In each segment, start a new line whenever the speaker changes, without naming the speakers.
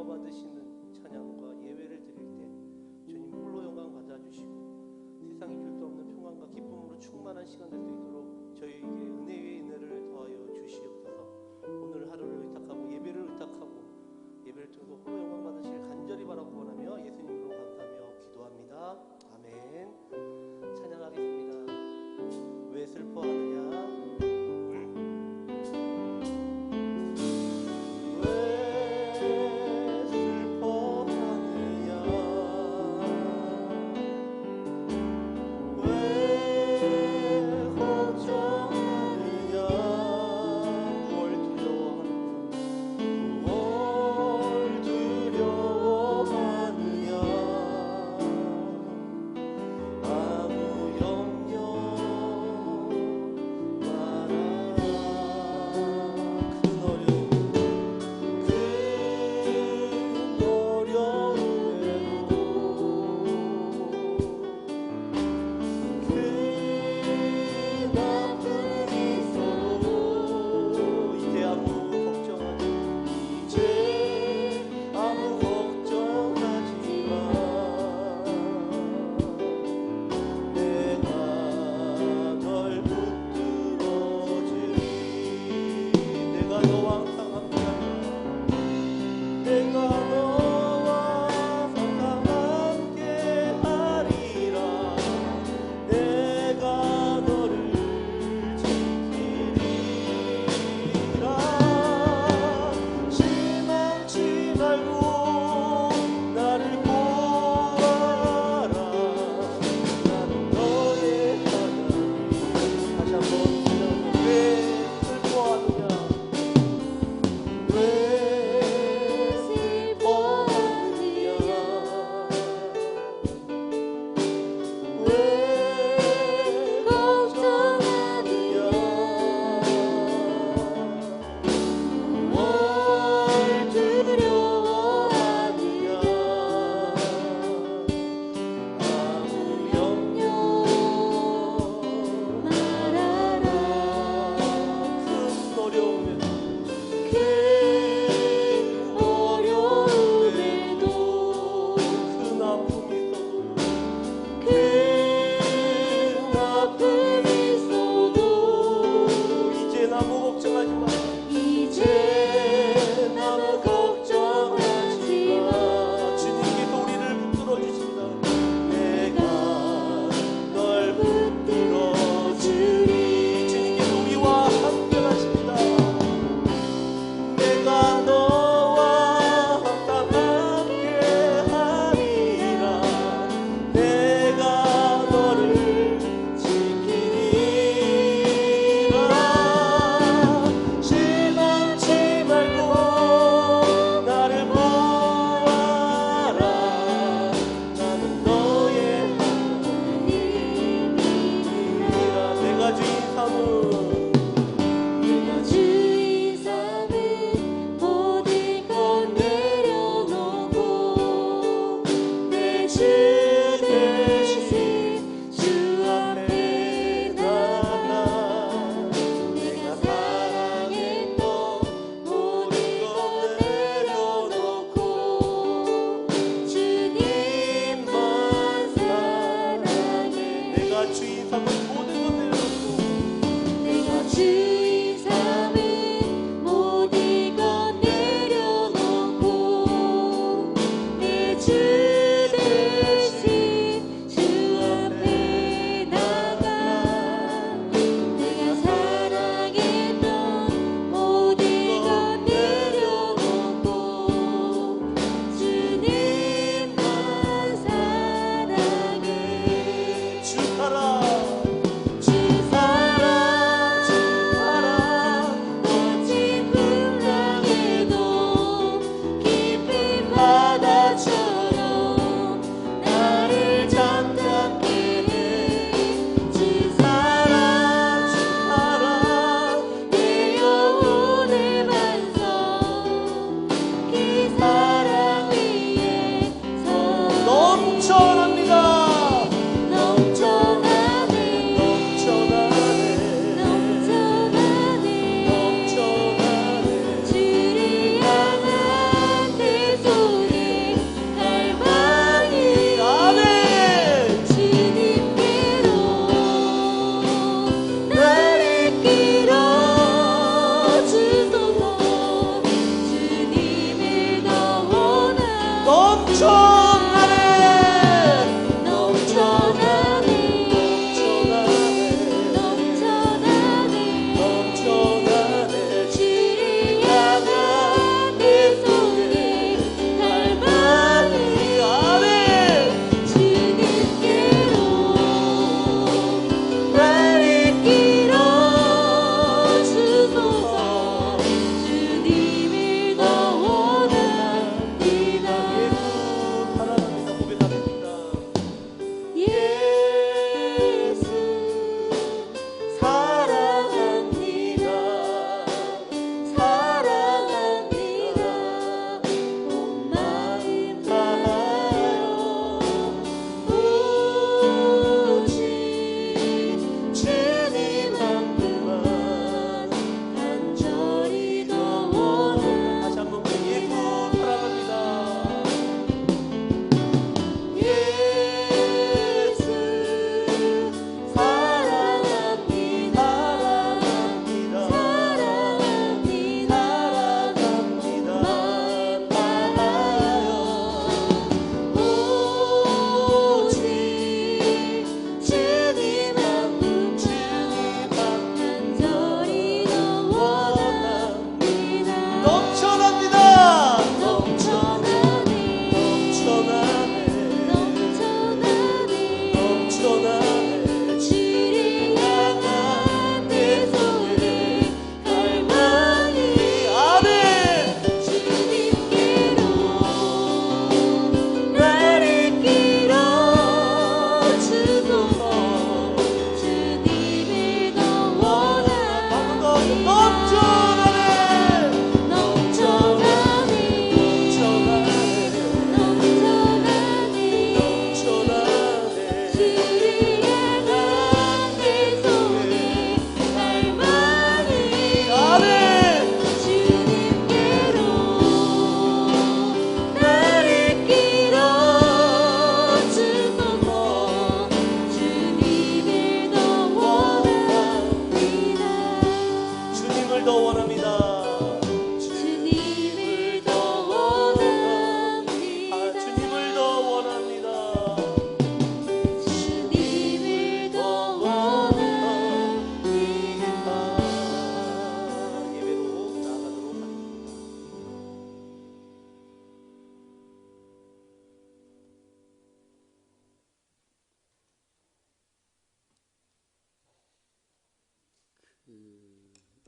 슬퍼 받으시는 찬양과 예배를 드릴 때 주님 홀로 영광 받아주시고 세상이 줄 수 없는 평안과 기쁨으로 충만한 시간 될 수 있도록 저희에게 은혜 위에 은혜를 더하여 주시옵소서. 오늘 하루를 의탁하고 예배를 의탁하고 예배를 통해서 홀로 영광 받으시길 간절히 바라고 원하며 예수님으로 감사하며 기도합니다. 아멘. 찬양하겠습니다. 왜 슬퍼하느냐? 왜 슬퍼하느냐?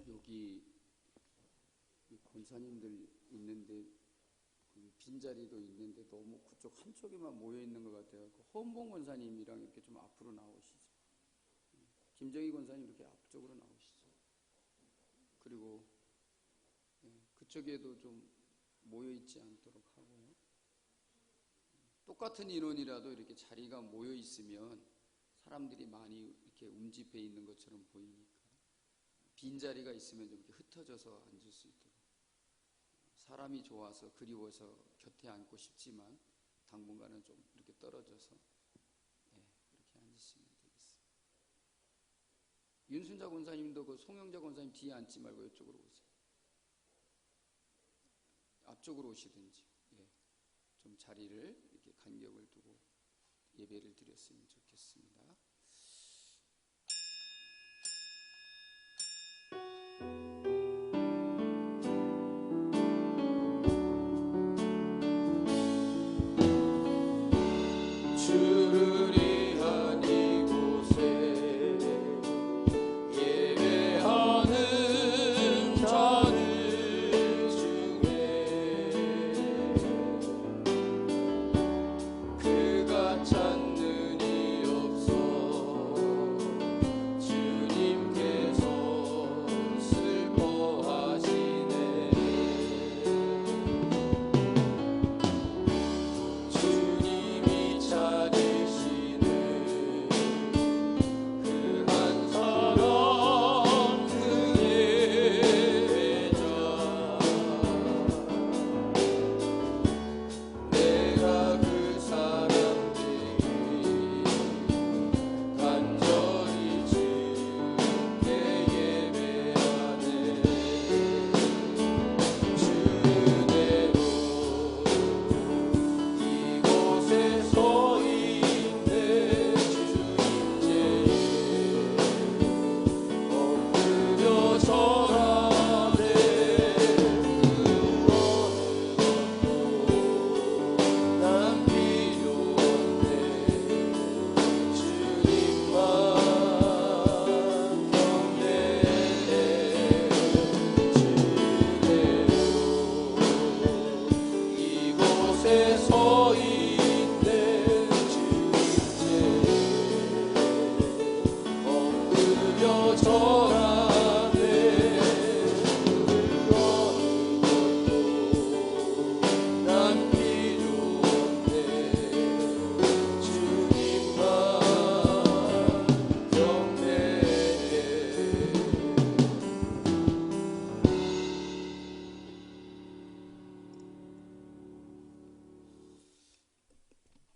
여기 권사님들 있는데 빈자리도 있는데 너무 그쪽 한쪽에만 모여 있는 것 같아요. 허은봉 권사님이랑 이렇게 좀 앞으로 나오시죠. 김정희 권사님 이렇게 앞쪽으로 나오시죠. 그리고 그쪽에도 좀 모여 있지 않도록 하고요. 똑같은 인원이라도 이렇게 자리가 모여 있으면 사람들이 많이 이렇게 움집해 있는 것처럼 보이니까 빈자리가 있으면 좀 이렇게 흩어져서 앉을 수 있도록, 사람이 좋아서 그리워서 곁에 앉고 싶지만 당분간은 좀 이렇게 떨어져서 그렇게 앉으시면 되겠습니다. 윤순자 권사님도 그 송영자 권사님 뒤에 앉지 말고 이쪽으로 오세요. 앞쪽으로 오시든지 좀 자리를 이렇게 간격을 두고 예배를 드렸으면 좋겠습니다.
주를 위한 이곳에 예배하는 자들 중에 그가 찾는 이 없어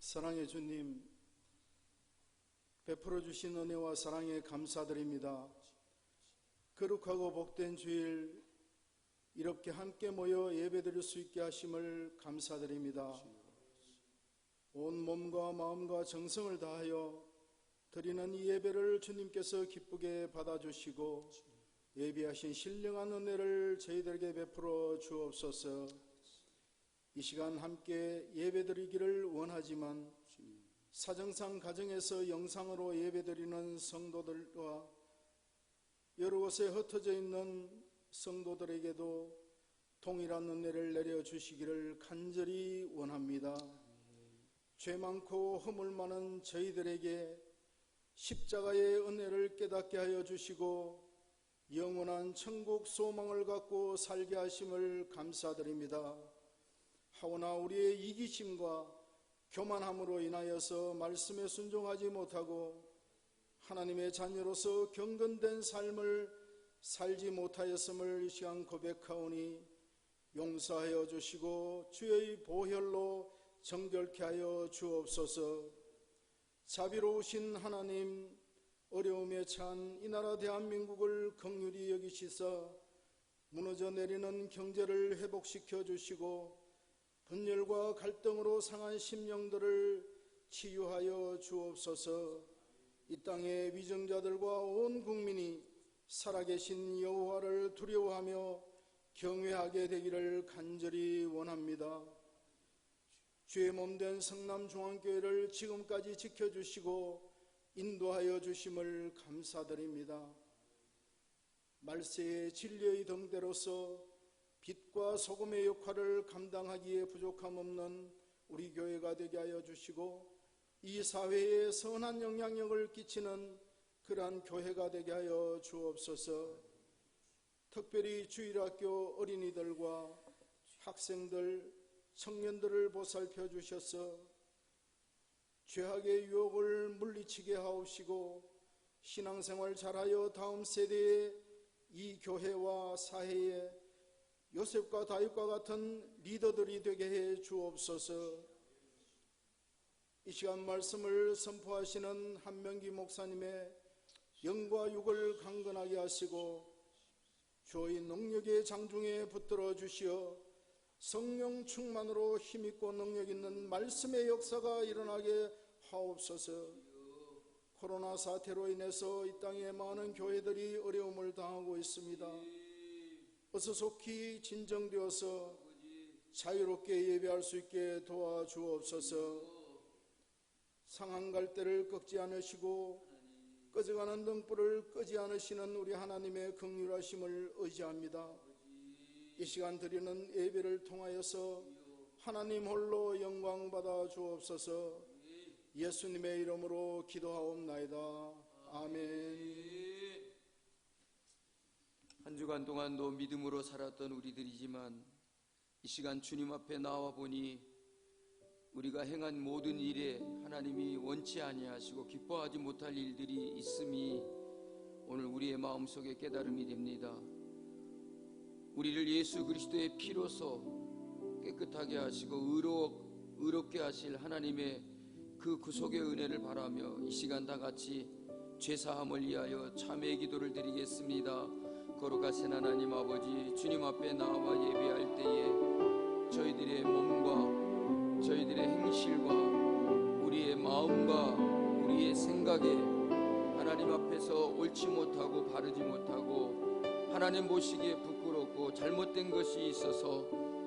사랑의 주님, 베풀어 주신 은혜와 사랑에 감사드립니다. 거룩하고 복된 주일 이렇게 함께 모여 예배드릴 수 있게 하심을 감사드립니다. 온 몸과 마음과 정성을 다하여 드리는 이 예배를 주님께서 기쁘게 받아주시고 예비하신 신령한 은혜를 저희들에게 베풀어 주옵소서. 이 시간 함께 예배드리기를 원하지만 사정상 가정에서 영상으로 예배드리는 성도들과 여러 곳에 흩어져 있는 성도들에게도 동일한 은혜를 내려주시기를 간절히 원합니다. 죄 많고 허물 많은 저희들에게 십자가의 은혜를 깨닫게 하여 주시고 영원한 천국 소망을 갖고 살게 하심을 감사드립니다. 하오나 우리의 이기심과 교만함으로 인하여서 말씀에 순종하지 못하고 하나님의 자녀로서 경건된 삶을 살지 못하였음을 이 시간 고백하오니 용서하여 주시고 주의 보혈로 정결케 하여 주옵소서. 자비로우신 하나님, 어려움에 찬 이 나라 대한민국을 긍휼히 여기시사 무너져 내리는 경제를 회복시켜 주시고 분열과 갈등으로 상한 심령들을 치유하여 주옵소서. 이 땅의 위정자들과 온 국민이 살아계신 여호와를 두려워하며 경외하게 되기를 간절히 원합니다. 주의 몸된 성남중앙교회를 지금까지 지켜주시고 인도하여 주심을 감사드립니다. 말세의 진리의 등대로서 빛과 소금의 역할을 감당하기에 부족함 없는 우리 교회가 되게 하여 주시고 이 사회에 선한 영향력을 끼치는 그러한 교회가 되게 하여 주옵소서. 특별히 주일학교 어린이들과 학생들, 청년들을 보살펴 주셔서 죄악의 유혹을 물리치게 하옵시고 신앙생활 잘하여 다음 세대에 이 교회와 사회에 요셉과 다윗과 같은 리더들이 되게 해 주옵소서. 이 시간 말씀을 선포하시는 한명기 목사님의 영과 육을 강건하게 하시고 주의 능력의 장중에 붙들어 주시어 성령 충만으로 힘있고 능력 있는 말씀의 역사가 일어나게 하옵소서. 코로나 사태로 인해서 이 땅에 많은 교회들이 어려움을 당하고 있습니다. 어서 속히 진정되어서 자유롭게 예배할 수 있게 도와주옵소서. 상한 갈대를 꺾지 않으시고 꺼져가는 등불을 끄지 않으시는 우리 하나님의 긍휼하심을 의지합니다. 이 시간 드리는 예배를 통하여서 하나님 홀로 영광 받아 주옵소서. 예수님의 이름으로 기도하옵나이다. 아멘.
한 주간 동안도 믿음으로 살았던 우리들이지만 이 시간 주님 앞에 나와 보니 우리가 행한 모든 일에 하나님이 원치 아니하시고 기뻐하지 못할 일들이 있음이 오늘 우리의 마음속에 깨달음이 됩니다. 우리를 예수 그리스도의 피로서 깨끗하게 하시고 의롭게 하실 하나님의 그 구속의 은혜를 바라며 이 시간 다 같이 죄사함을 위하여 참회의 기도를 드리겠습니다. 거룩하신 하나님 아버지, 주님 앞에 나와 예배할 때에 저희들의 몸과 저희들의 행실과 우리의 마음과 우리의 생각에 하나님 앞에서 옳지 못하고 바르지 못하고 하나님 보시기에 부끄럽고 잘못된 것이 있어서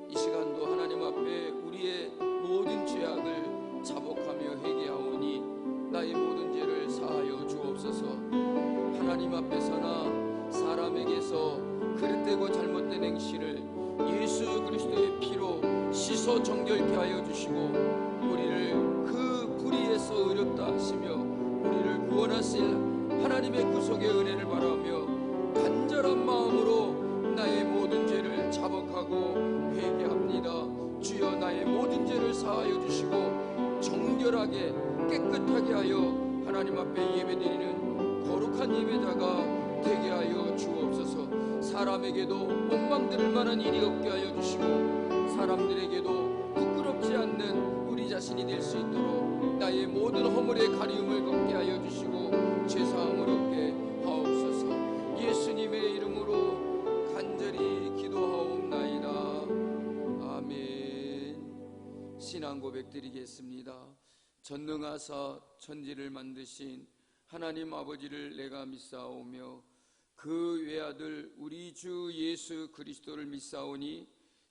이 시간도 하나님 앞에 우리의 모든 죄악을 자복하며 회개하오니 나의 모든 죄를 사하여 주옵소서. 하나님 앞에서나 사람에게서 그릇되고 잘못된 행실을 예수 그리스도의 피로 씻어 정결케 하여 주시고 우리를 그 불의에서 의롭다 하시며 우리를 구원하실 하나님의 구속의 은혜를 바라며 간절한 마음으로 나의 모든 죄를 자복하고 회개합니다. 주여 나의 모든 죄를 사하여 주시고 정결하게 깨끗하게 하여 하나님 앞에 예배드리는 거룩한 예배자가 되게 하여 주옵소서. 사람에게도 원망들을 만한 일이 없게 하여 주시고 사람들에게도 부끄럽지 않는 우리 자신이 될 수 있도록 나의 모든 허물의 가리움을 걷게 하여 주시고 죄사함을 얻게 하옵소서. 예수님의 이름으로 간절히 기도하옵나이다. 아멘. 신앙 고백 드리겠습니다. 전능하사 천지를 만드신 하나님 아버지를 내가 믿사오며 그 외아들 우리 주 예수 그리스도를 믿사오니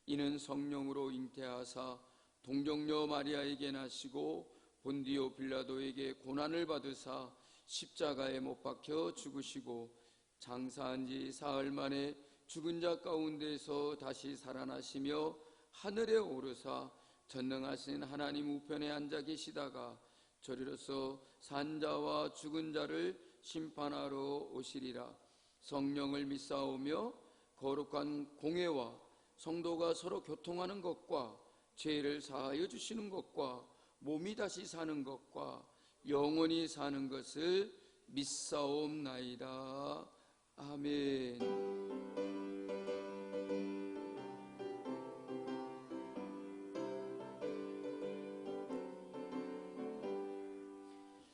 이는 성령으로 잉태하사 동정녀 마리아에게 나시고 본디오 빌라도에게 고난을 받으사 십자가에 못 박혀 죽으시고 장사한 지 사흘 만에 죽은 자 가운데서 다시 살아나시며 하늘에 오르사 전능하신 하나님 우편에 앉아 계시다가 저리로서 산자와 죽은 자를 심판하러 오시리라. 성령을 믿사오며 거룩한 공회와 성도가 서로 교통하는 것과 죄를 사하여 주시는 것과 몸이 다시 사는 것과 영원히 사는 것을 믿사옵나이다. 아멘.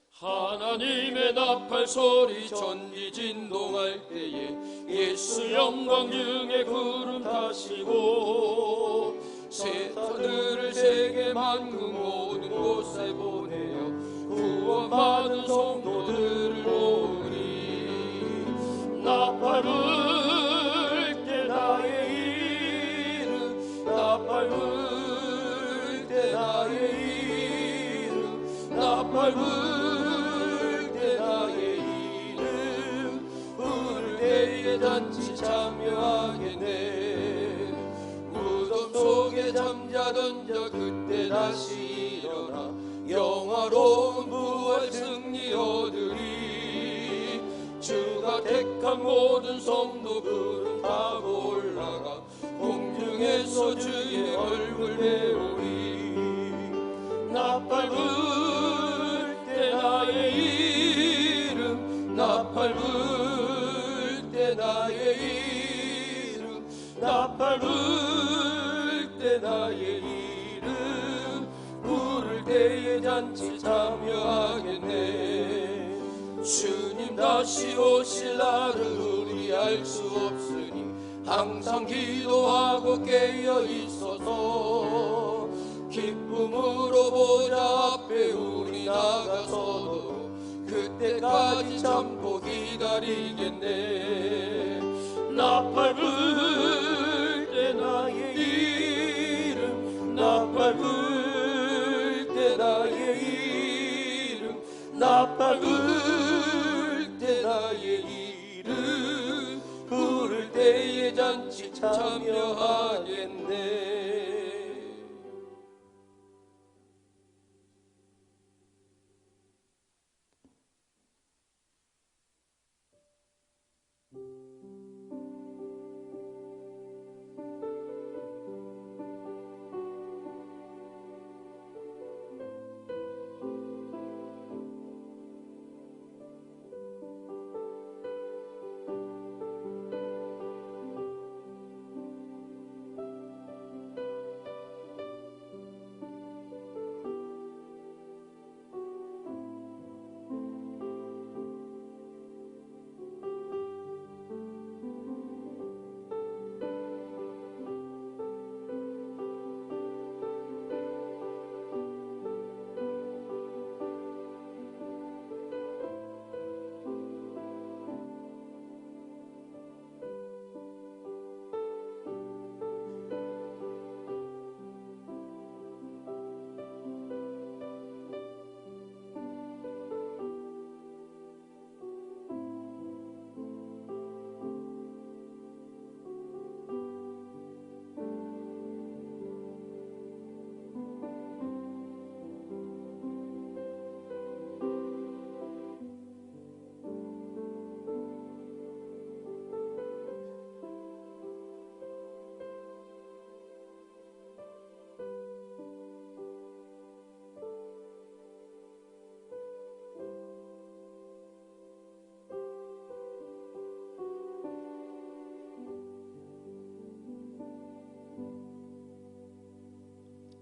하나님의 나팔 소리 전지 진동할 때에 예수 영광 중에 구름 타시고 세터들을 세계 만국 모든 곳에 보내어 구원받은 성도들을 오니 나팔 불 때 나의 이름 나팔 불 때 나의 이름 나팔 불 잔치 참여하겠네. 무덤 속에 잠자던 자 그때 다시 일어나 영화로운 부활 승리 얻으리. 주가 택한 모든 성도 구름 타고 올라가 공중에서 주의 얼굴 배우리. 나팔 불 때 나의 이름 나팔 불 나의 이름 나팔 불 때 나의 이름 부를 때에 잔치 참여하겠네. 주님 다시 오실 날을 우리 알 수 없으니 항상 기도하고 깨어 있어서 기쁨으로 보좌 앞에 우리 나가서도 그때까지 참고 기다리겠네. 나팔 불 때 나의 이름 나팔 불 때 나의 이름 나팔 불 때 나의 이름 부를 때에 잔치 참여하겠네.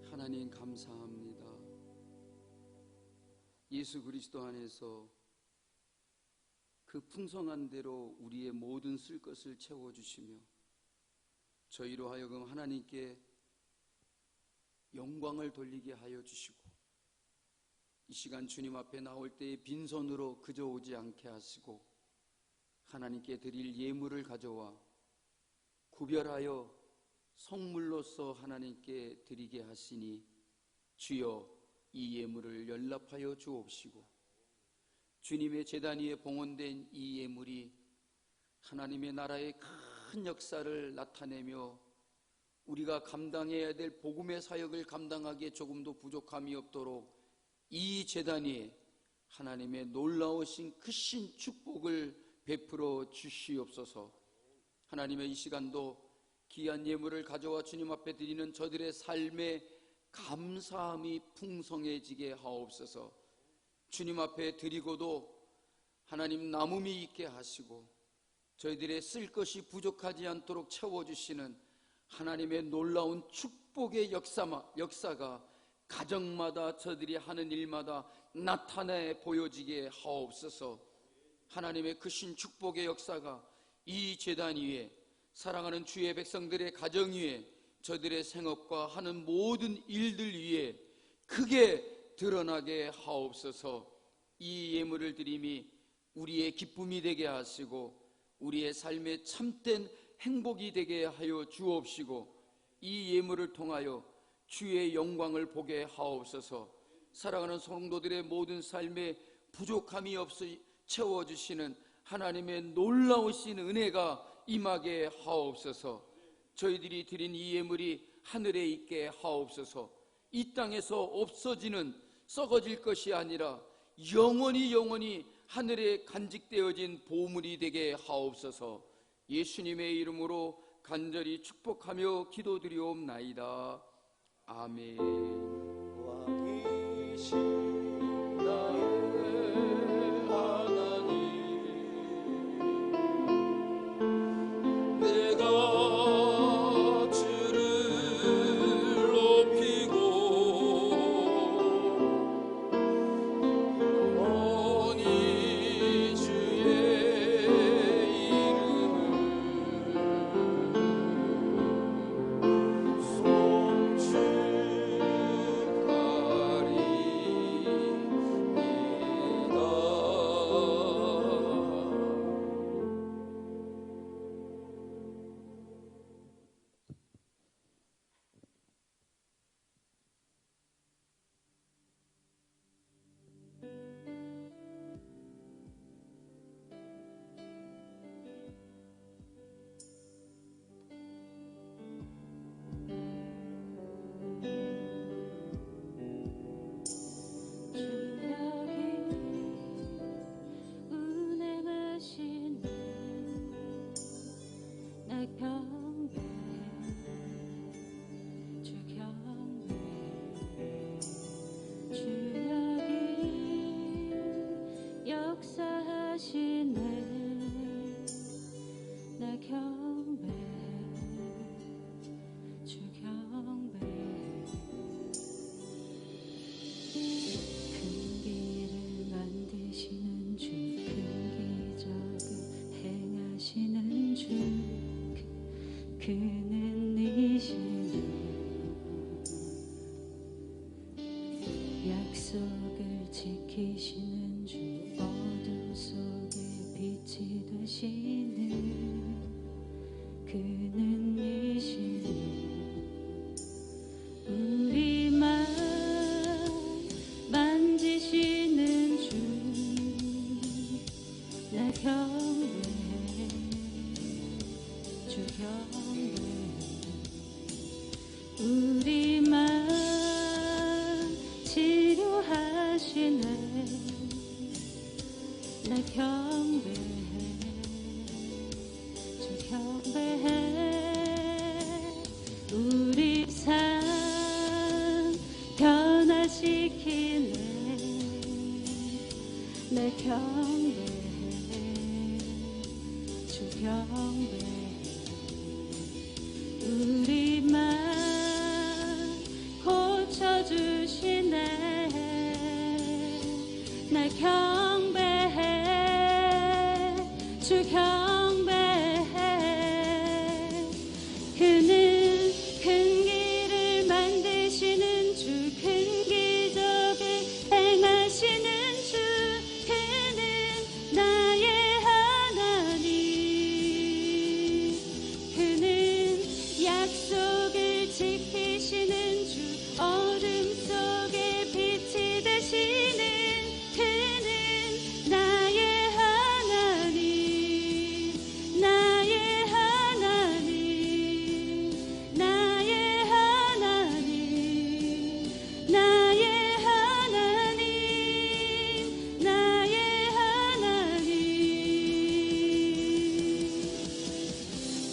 하나님 감사합니다. 예수 그리스도 안에서 그 풍성한 대로 우리의 모든 쓸 것을 채워주시며 저희로 하여금 하나님께 영광을 돌리게 하여 주시고 이 시간 주님 앞에 나올 때에 빈손으로 그저 오지 않게 하시고 하나님께 드릴 예물을 가져와 구별하여 성물로서 하나님께 드리게 하시니 주여 이 예물을 연락하여 주옵시고 주님의 제단 위에 봉헌된 이 예물이 하나님의 나라의 큰 역사를 나타내며 우리가 감당해야 될 복음의 사역을 감당하기에 조금도 부족함이 없도록 이 제단 위에 하나님의 놀라우신 크신 축복을 베풀어 주시옵소서. 하나님의 이 시간도 귀한 예물을 가져와 주님 앞에 드리는 저들의 삶의 감사함이 풍성해지게 하옵소서. 주님 앞에 드리고도 하나님 남음이 있게 하시고 저희들의 쓸 것이 부족하지 않도록 채워주시는 하나님의 놀라운 축복의 역사가 가정마다 저들이 하는 일마다 나타내 보여지게 하옵소서. 하나님의 크신 축복의 역사가 이 제단 위에 사랑하는 주의 백성들의 가정 위에 저들의 생업과 하는 모든 일들 위에 크게 드러나게 하옵소서. 이 예물을 드림이 우리의 기쁨이 되게 하시고 우리의 삶의 참된 행복이 되게 하여 주옵시고 이 예물을 통하여 주의 영광을 보게 하옵소서. 사랑하는 성도들의 모든 삶에 부족함이 없어 채워주시는 하나님의 놀라우신 은혜가 임하게 하옵소서. 저희들이 드린 이 예물이 하늘에 있게 하옵소서. 이 땅에서 없어지는 썩어질 것이 아니라 영원히 하늘에 간직되어진 보물이 되게 하옵소서. 예수님의 이름으로 간절히 축복하며 기도드리옵나이다. 아멘.
와 계신 나의 하나님,
내가 주를 높이고 영원히 주의 이름을
그는 이시여 약속을 지키시는 주 어둠 속에 빛이 되시는 그는 이시여 우리 맘 만지시는 주 나 경배해 주 경배해 우리 맘 치료하시네 나 경배해 주 경배해 우리 삶 변화시키네 나 경배해 주 경배해 우리 맘 고쳐주시네 날 경배해 주 경배해 그는 큰 길을 만드시는 주 큰 기적을 행하시는 주 그는 나의 하나님 그는 약속을 지키시는 주 어둠 속에 빛이 되시는 그는 나의 하나님 나의 하나님 나의 하나님 나의 하나님 나의 하나님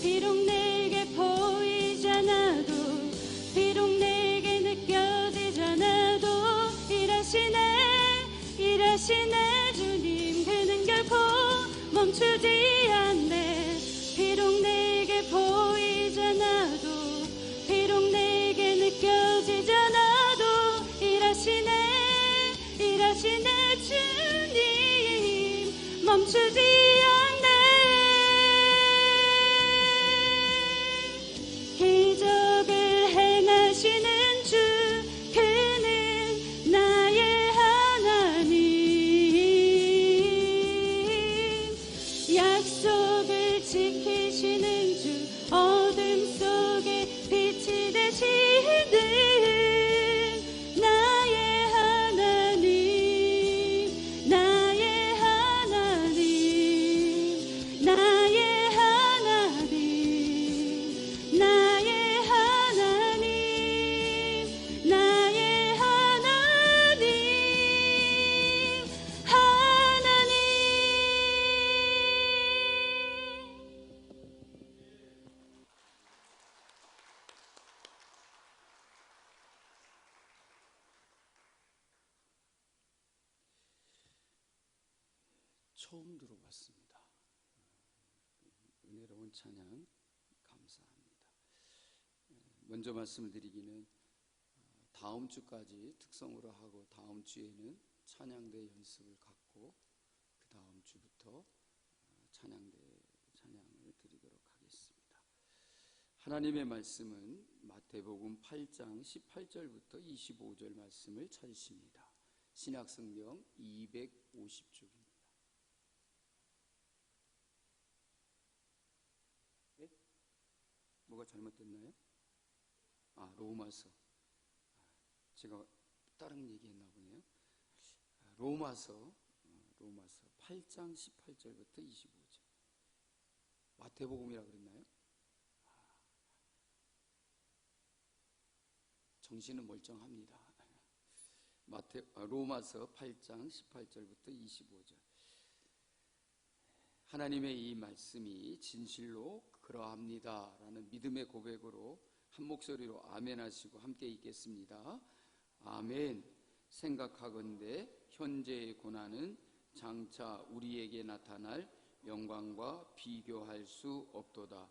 비록 내게 보이지 않아도 비록 내게 느껴지잖아도 일하시네 주님 그는 결코 멈추지 않네 비록 내게 보이지 않아도 비록 내게 느껴지지 않아도 일하시네 주님 멈추지 않네 기적을 행하시는 주 그는 나의 하나님 약속을 지키시는 주 어둠 속에 빛이 되시는 나의 하나님 나의 하나님 나의 하나님 나의 하나님 나의 하나님 하나님
처음 들어봤습니다. 은혜로운 찬양 감사합니다. 먼저 말씀을 드리기는 다음 주까지 특성으로 하고 다음 주에는 찬양대 연습을 갖고 그 다음 주부터 찬양을 드리도록 하겠습니다. 하나님의 말씀은 마태복음 8장 18절부터 25절 말씀을 찾으십니다. 신약성경 250쪽입니다. 네? 뭐가 잘못됐나요? 로마서. 제가 다른 얘기했나 보네요. 로마서 8장 18절부터 25절. 마태복음이라 그랬나요? 정신은 멀쩡합니다. 로마서 8장 18절부터 25절. 하나님의 이 말씀이 진실로 그러합니다 라는 믿음의 고백으로 한 목소리로 아멘 하시고 함께 읽겠습니다. 아멘. 생각하건대 현재의 고난은 장차 우리에게 나타날 영광과 비교할 수 없도다.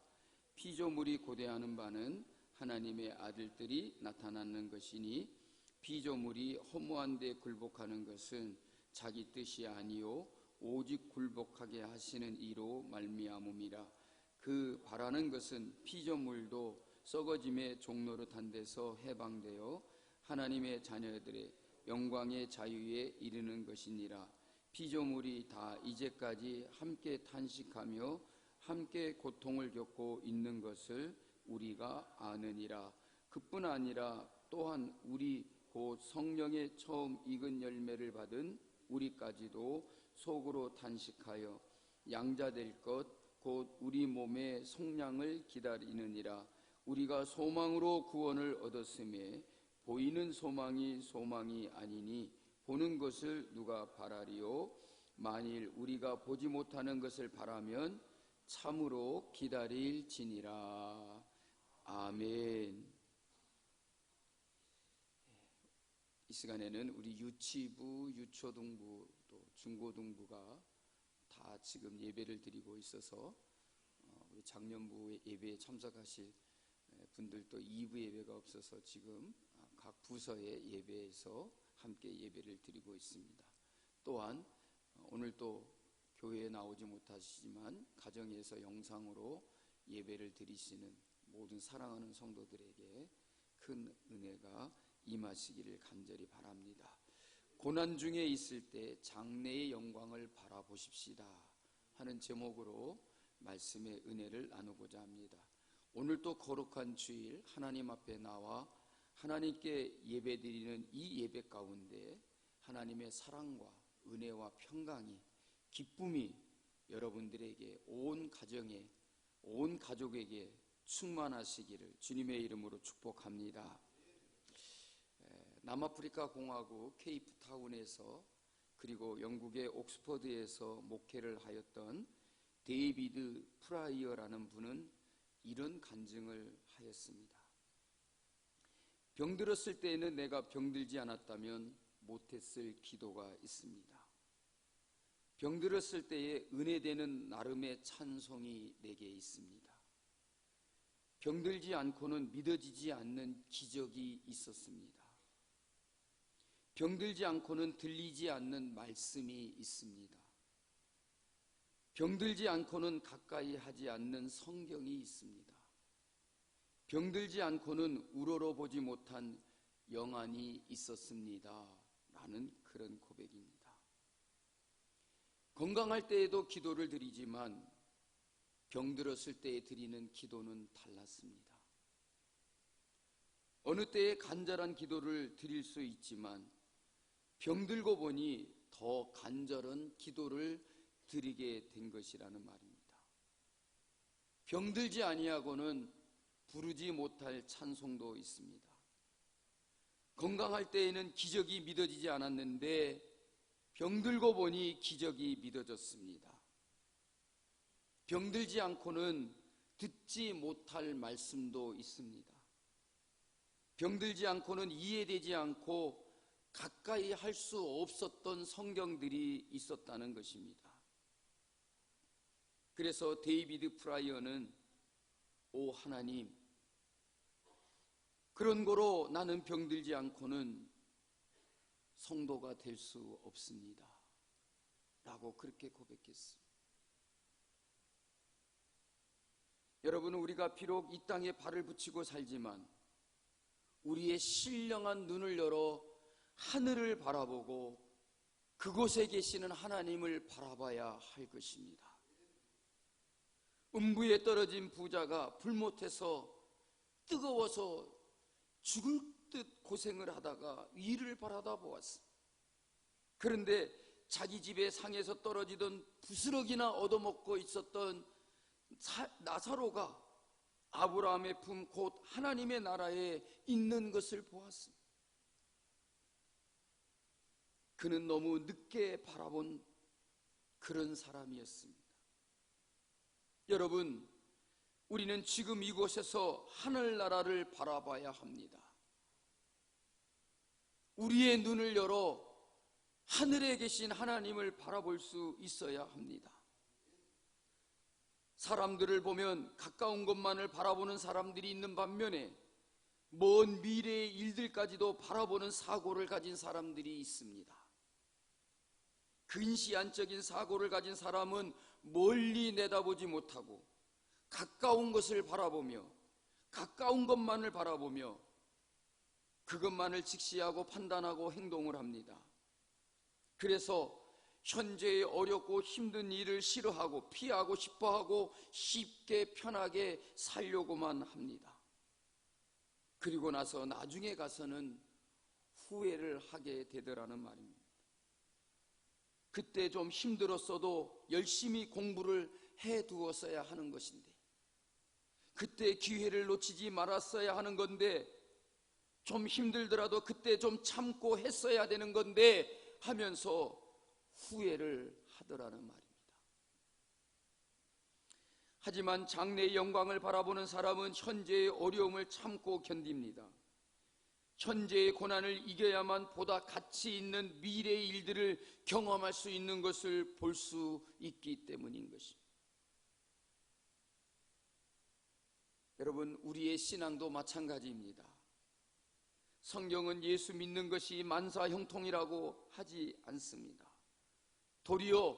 피조물이 고대하는 바는 하나님의 아들들이 나타나는 것이니 피조물이 허무한 데 굴복하는 것은 자기 뜻이 아니요 오직 굴복하게 하시는 이로 말미암음이라. 그 바라는 것은 피조물도 썩어짐의 종노릇한 데서 해방되어 하나님의 자녀들의 영광의 자유에 이르는 것이니라. 피조물이 다 이제까지 함께 탄식하며 함께 고통을 겪고 있는 것을 우리가 아느니라. 그뿐 아니라 또한 우리 곧 성령의 처음 익은 열매를 받은 우리까지도 속으로 탄식하여 양자될 것 곧 우리 몸의 속량을 기다리느니라. 우리가 소망으로 구원을 얻었음에 보이는 소망이 아니니 보는 것을 누가 바라리요. 만일 우리가 보지 못하는 것을 바라면 참으로 기다릴지니라. 아멘. 이 시간에는 우리 유치부, 유초등부, 또 중고등부가 다 지금 예배를 드리고 있어서 우리 작년부 예배에 참석하실 분들도 2부 예배가 없어서 지금 각 부서의 예배에서 함께 예배를 드리고 있습니다. 또한 오늘 또 교회에 나오지 못하시지만 가정에서 영상으로 예배를 드리시는 모든 사랑하는 성도들에게 큰 은혜가 임하시기를 간절히 바랍니다. 고난 중에 있을 때 장래의 영광을 바라보십시다 하는 제목으로 말씀의 은혜를 나누고자 합니다. 오늘 또 거룩한 주일 하나님 앞에 나와 하나님께 예배드리는 이 예배 가운데 하나님의 사랑과 은혜와 평강이, 기쁨이 여러분들에게, 온 가정에, 온 가족에게 충만하시기를 주님의 이름으로 축복합니다. 남아프리카 공화국 케이프타운에서 그리고 영국의 옥스퍼드에서 목회를 하였던 데이비드 프라이어라는 분은 이런 간증을 하였습니다. 병들었을 때에는 내가 병들지 않았다면 못했을 기도가 있습니다. 병들었을 때에 은혜되는 나름의 찬송이 내게 있습니다. 병들지 않고는 믿어지지 않는 기적이 있었습니다. 병들지 않고는 들리지 않는 말씀이 있습니다. 병들지 않고는 가까이 하지 않는 성경이 있습니다. 병들지 않고는 우러러보지 못한 영안이 있었습니다. 라는 그런 고백입니다. 건강할 때에도 기도를 드리지만 병들었을 때에 드리는 기도는 달랐습니다. 어느 때에 간절한 기도를 드릴 수 있지만 병들고 보니 더 간절한 기도를 드리게 된 것이라는 말입니다. 병들지 아니하고는 부르지 못할 찬송도 있습니다. 건강할 때에는 기적이 믿어지지 않았는데 병들고 보니 기적이 믿어졌습니다. 병들지 않고는 듣지 못할 말씀도 있습니다. 병들지 않고는 이해되지 않고 가까이 할 수 없었던 성경들이 있었다는 것입니다. 그래서 데이비드 프라이어는 오 하나님, 그런 거로 나는 병들지 않고는 성도가 될 수 없습니다. 라고 그렇게 고백했습니다. 여러분, 우리가 비록 이 땅에 발을 붙이고 살지만 우리의 신령한 눈을 열어 하늘을 바라보고 그곳에 계시는 하나님을 바라봐야 할 것입니다. 음부에 떨어진 부자가 불못해서 뜨거워서 죽을 듯 고생을 하다가 위를 바라다 보았습니다. 그런데 자기 집의 상에서 떨어지던 부스러기나 얻어먹고 있었던 나사로가 아브라함의 품 곧 하나님의 나라에 있는 것을 보았습니다. 그는 너무 늦게 바라본 그런 사람이었습니다. 여러분, 우리는 지금 이곳에서 하늘나라를 바라봐야 합니다. 우리의 눈을 열어 하늘에 계신 하나님을 바라볼 수 있어야 합니다. 사람들을 보면 가까운 것만을 바라보는 사람들이 있는 반면에 먼 미래의 일들까지도 바라보는 사고를 가진 사람들이 있습니다. 근시안적인 사고를 가진 사람은 멀리 내다보지 못하고 가까운 것을 바라보며 가까운 것만을 바라보며 그것만을 직시하고 판단하고 행동을 합니다. 그래서 현재의 어렵고 힘든 일을 싫어하고 피하고 싶어하고 쉽게 편하게 살려고만 합니다. 그리고 나서 나중에 가서는 후회를 하게 되더라는 말입니다. 그때 좀 힘들었어도 열심히 공부를 해두었어야 하는 것인데, 그때 기회를 놓치지 말았어야 하는 건데, 좀 힘들더라도 그때 좀 참고 했어야 되는 건데 하면서 후회를 하더라는 말입니다. 하지만 장래의 영광을 바라보는 사람은 현재의 어려움을 참고 견딥니다. 현재의 고난을 이겨야만 보다 가치 있는 미래의 일들을 경험할 수 있는 것을 볼 수 있기 때문인 것입니다. 여러분, 우리의 신앙도 마찬가지입니다. 성경은 예수 믿는 것이 만사형통이라고 하지 않습니다. 도리어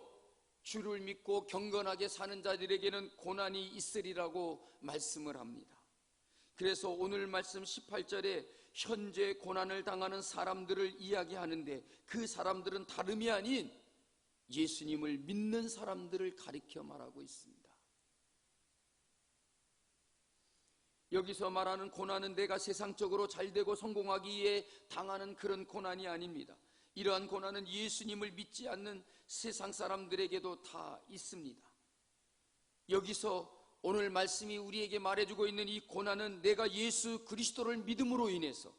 주를 믿고 경건하게 사는 자들에게는 고난이 있으리라고 말씀을 합니다. 그래서 오늘 말씀 18절에 현재 고난을 당하는 사람들을 이야기하는데, 그 사람들은 다름이 아닌 예수님을 믿는 사람들을 가리켜 말하고 있습니다. 여기서 말하는 고난은 내가 세상적으로 잘되고 성공하기 위해 당하는 그런 고난이 아닙니다. 이러한 고난은 예수님을 믿지 않는 세상 사람들에게도 다 있습니다. 여기서 오늘 말씀이 우리에게 말해주고 있는 이 고난은 내가 예수 그리스도를 믿음으로 인해서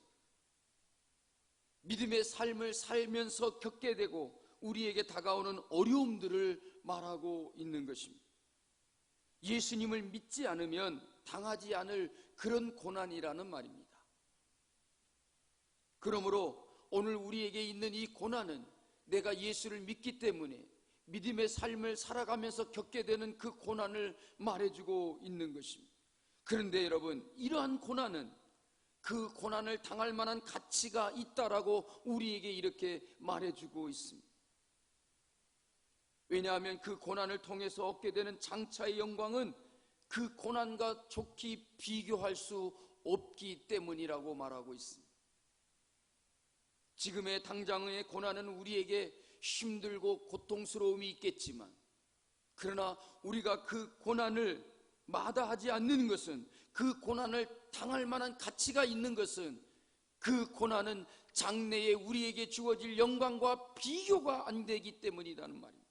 믿음의 삶을 살면서 겪게 되고 우리에게 다가오는 어려움들을 말하고 있는 것입니다. 예수님을 믿지 않으면 당하지 않을 그런 고난이라는 말입니다. 그러므로 오늘 우리에게 있는 이 고난은 내가 예수를 믿기 때문에 믿음의 삶을 살아가면서 겪게 되는 그 고난을 말해주고 있는 것입니다. 그런데 여러분, 이러한 고난은 그 고난을 당할 만한 가치가 있다라고 우리에게 이렇게 말해주고 있습니다. 왜냐하면 그 고난을 통해서 얻게 되는 장차의 영광은 그 고난과 좋게 비교할 수 없기 때문이라고 말하고 있습니다. 지금의 당장의 고난은 우리에게 힘들고 고통스러움이 있겠지만, 그러나 우리가 그 고난을 마다하지 않는 것은, 그 고난을 당할 만한 가치가 있는 것은, 그 고난은 장래에 우리에게 주어질 영광과 비교가 안 되기 때문이라는 말입니다.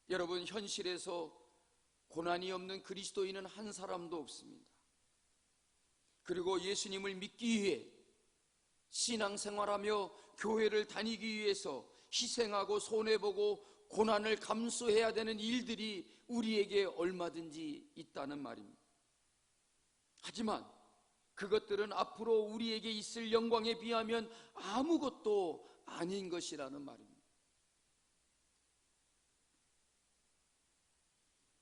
여러분, 현실에서 고난이 없는 그리스도인은 한 사람도 없습니다. 그리고 예수님을 믿기 위해 신앙생활하며 교회를 다니기 위해서 희생하고 손해보고 고난을 감수해야 되는 일들이 우리에게 얼마든지 있다는 말입니다. 하지만 그것들은 앞으로 우리에게 있을 영광에 비하면 아무것도 아닌 것이라는 말입니다.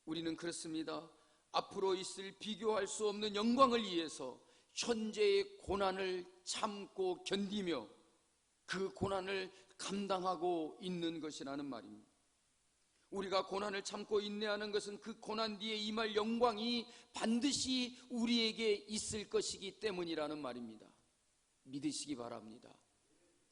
우리는 그렇습니다. 앞으로 있을 비교할 수 없는 영광을 위해서 현재의 고난을 참고 견디며 그 고난을 감당하고 있는 것이라는 말입니다. 우리가 고난을 참고 인내하는 것은 그 고난 뒤에 임할 영광이 반드시 우리에게 있을 것이기 때문이라는 말입니다. 믿으시기 바랍니다.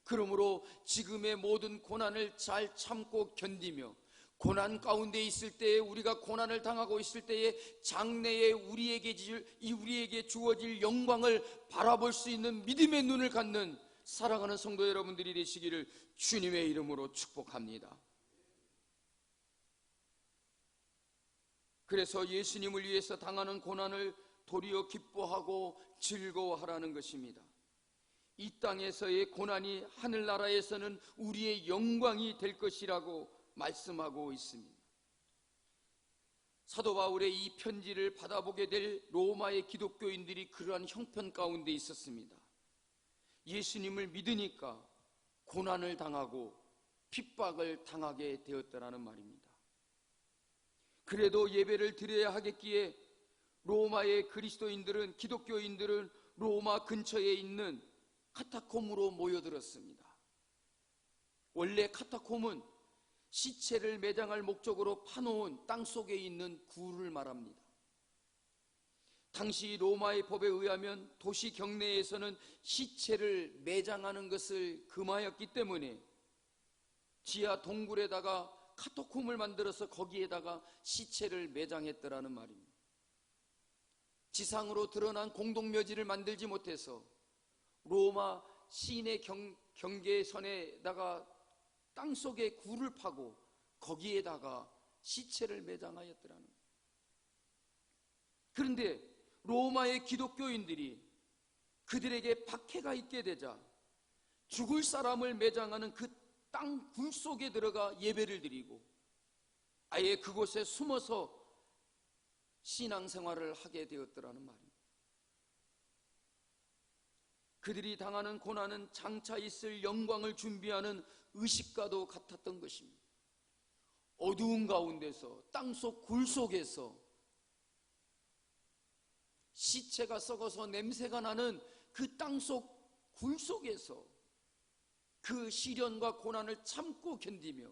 그러므로 지금의 모든 고난을 잘 참고 견디며 고난 가운데 있을 때에, 우리가 고난을 당하고 있을 때에 장래에 우리에게 주어질 영광을 바라볼 수 있는 믿음의 눈을 갖는 사랑하는 성도 여러분들이 되시기를 주님의 이름으로 축복합니다. 그래서 예수님을 위해서 당하는 고난을 도리어 기뻐하고 즐거워하라는 것입니다. 이 땅에서의 고난이 하늘나라에서는 우리의 영광이 될 것이라고 말씀하고 있습니다. 사도 바울의 이 편지를 받아보게 될 로마의 기독교인들이 그러한 형편 가운데 있었습니다. 예수님을 믿으니까 고난을 당하고 핍박을 당하게 되었다라는 말입니다. 그래도 예배를 드려야 하겠기에 로마의 그리스도인들은, 기독교인들은 로마 근처에 있는 카타콤으로 모여들었습니다. 원래 카타콤은 시체를 매장할 목적으로 파놓은 땅속에 있는 굴을 말합니다. 당시 로마의 법에 의하면 도시 경내에서는 시체를 매장하는 것을 금하였기 때문에 지하 동굴에다가 카타콤을 만들어서 거기에다가 시체를 매장했더라는 말입니다. 지상으로 드러난 공동묘지를 만들지 못해서 로마 시내 경계선에다가 땅속에 굴을 파고 거기에다가 시체를 매장하였더라는 거예요. 그런데 로마의 기독교인들이 그들에게 박해가 있게 되자 죽을 사람을 매장하는 그 땅 굴 속에 들어가 예배를 드리고 아예 그곳에 숨어서 신앙생활을 하게 되었더라는 말입니다. 그들이 당하는 고난은 장차 있을 영광을 준비하는 의식과도 같았던 것입니다. 어두운 가운데서, 땅속 굴 속에서 시체가 썩어서 냄새가 나는 그 땅속 굴 속에서 그 시련과 고난을 참고 견디며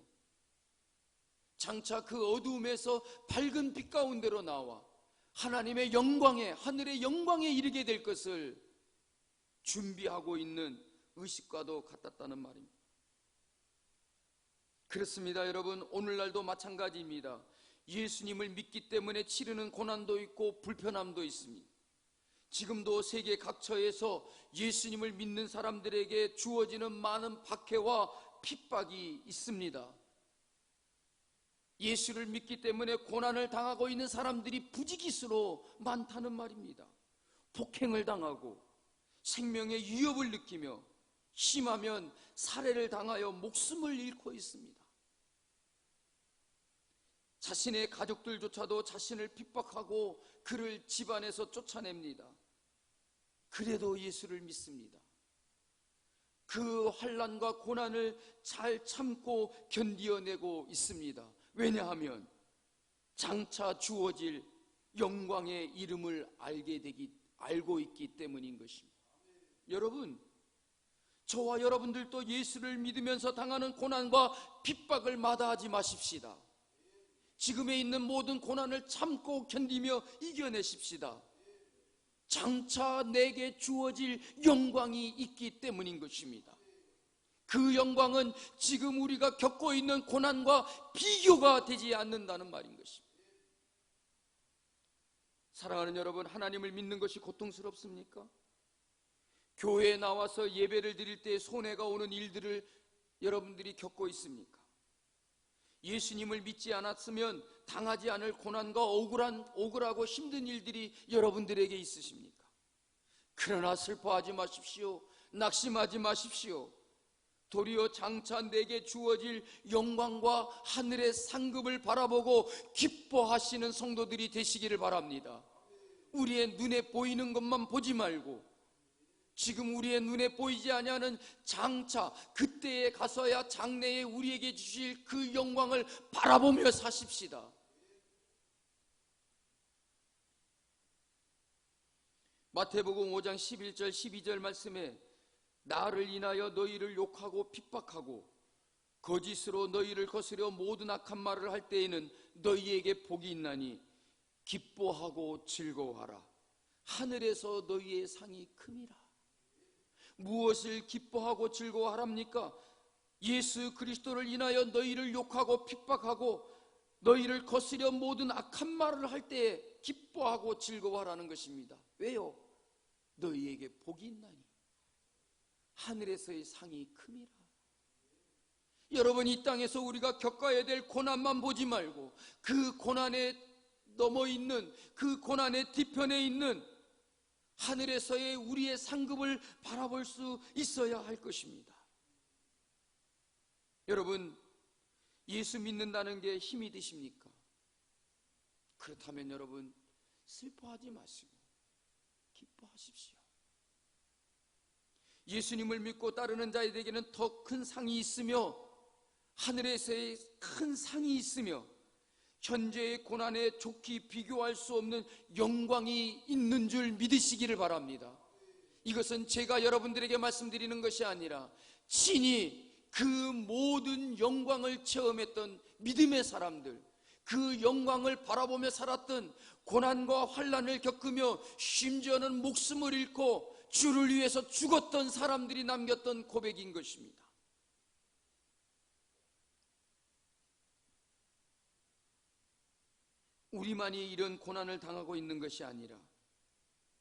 장차 그 어두움에서 밝은 빛 가운데로 나와 하나님의 영광에, 하늘의 영광에 이르게 될 것을 준비하고 있는 의식과도 같았다는 말입니다. 그렇습니다, 여러분. 오늘날도 마찬가지입니다. 예수님을 믿기 때문에 치르는 고난도 있고 불편함도 있습니다. 지금도 세계 각처에서 예수님을 믿는 사람들에게 주어지는 많은 박해와 핍박이 있습니다. 예수를 믿기 때문에 고난을 당하고 있는 사람들이 부지기수로 많다는 말입니다. 폭행을 당하고 생명의 위협을 느끼며 심하면 살해를 당하여 목숨을 잃고 있습니다. 자신의 가족들조차도 자신을 핍박하고 그를 집안에서 쫓아냅니다. 그래도 예수를 믿습니다. 그 환난과 고난을 잘 참고 견디어내고 있습니다. 왜냐하면 장차 주어질 영광의 이름을 알고 있기 때문인 것입니다. 여러분, 저와 여러분들도 예수를 믿으면서 당하는 고난과 핍박을 마다하지 마십시다. 지금에 있는 모든 고난을 참고 견디며 이겨내십시다. 장차 내게 주어질 영광이 있기 때문인 것입니다. 그 영광은 지금 우리가 겪고 있는 고난과 비교가 되지 않는다는 말인 것입니다. 사랑하는 여러분, 하나님을 믿는 것이 고통스럽습니까? 교회에 나와서 예배를 드릴 때 손해가 오는 일들을 여러분들이 겪고 있습니까? 예수님을 믿지 않았으면 당하지 않을 고난과 억울하고 힘든 일들이 여러분들에게 있으십니까? 그러나 슬퍼하지 마십시오. 낙심하지 마십시오. 도리어 장차 내게 주어질 영광과 하늘의 상급을 바라보고 기뻐하시는 성도들이 되시기를 바랍니다. 우리의 눈에 보이는 것만 보지 말고 지금 우리의 눈에 보이지 아니하는 장차 그때에 가서야 장래에 우리에게 주실 그 영광을 바라보며 사십시다. 마태복음 5장 11절 12절 말씀에 나를 인하여 너희를 욕하고 핍박하고 거짓으로 너희를 거스려 모든 악한 말을 할 때에는 너희에게 복이 있나니 기뻐하고 즐거워하라. 하늘에서 너희의 상이 큼이라. 무엇을 기뻐하고 즐거워하랍니까? 예수 그리스도를 인하여 너희를 욕하고 핍박하고 너희를 거스려 모든 악한 말을 할 때에 기뻐하고 즐거워하라는 것입니다. 왜요? 너희에게 복이 있나니 하늘에서의 상이 큼이라. 여러분, 이 땅에서 우리가 겪어야 될 고난만 보지 말고 그 고난에 넘어 있는, 그 고난의 뒤편에 있는 하늘에서의 우리의 상급을 바라볼 수 있어야 할 것입니다. 여러분, 예수 믿는다는 게 힘이 드십니까? 그렇다면 여러분, 슬퍼하지 마시고 기뻐하십시오. 예수님을 믿고 따르는 자들에게는 더 큰 상이 있으며 하늘에서의 큰 상이 있으며 현재의 고난에 좋게 비교할 수 없는 영광이 있는 줄 믿으시기를 바랍니다. 이것은 제가 여러분들에게 말씀드리는 것이 아니라 친히 그 모든 영광을 체험했던 믿음의 사람들, 그 영광을 바라보며 살았던, 고난과 환난을 겪으며 심지어는 목숨을 잃고 주를 위해서 죽었던 사람들이 남겼던 고백인 것입니다. 우리만이 이런 고난을 당하고 있는 것이 아니라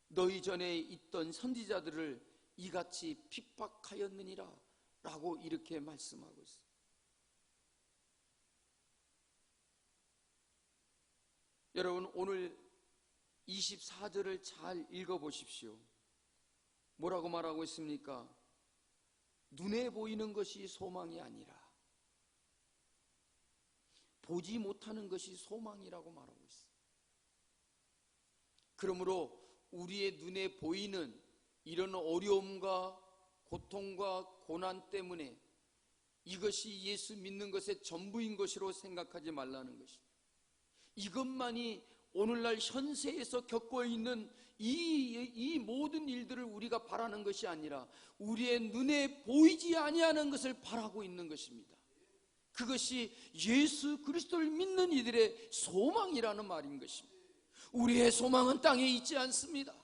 너희 전에 있던 선지자들을 이같이 핍박하였느니라 라고 이렇게 말씀하고 있어요. 여러분, 오늘 24절을 잘 읽어보십시오. 뭐라고 말하고 있습니까? 눈에 보이는 것이 소망이 아니라 보지 못하는 것이 소망이라고 말하고 있어요. 그러므로 우리의 눈에 보이는 이런 어려움과 고통과 고난 때문에 이것이 예수 믿는 것의 전부인 것으로 생각하지 말라는 것입니다. 이것만이 오늘날 현세에서 겪고 있는 이 모든 일들을 우리가 바라는 것이 아니라 우리의 눈에 보이지 아니하는 것을 바라고 있는 것입니다. 그것이 예수 그리스도를 믿는 이들의 소망이라는 말인 것입니다. 우리의 소망은 땅에 있지 않습니다.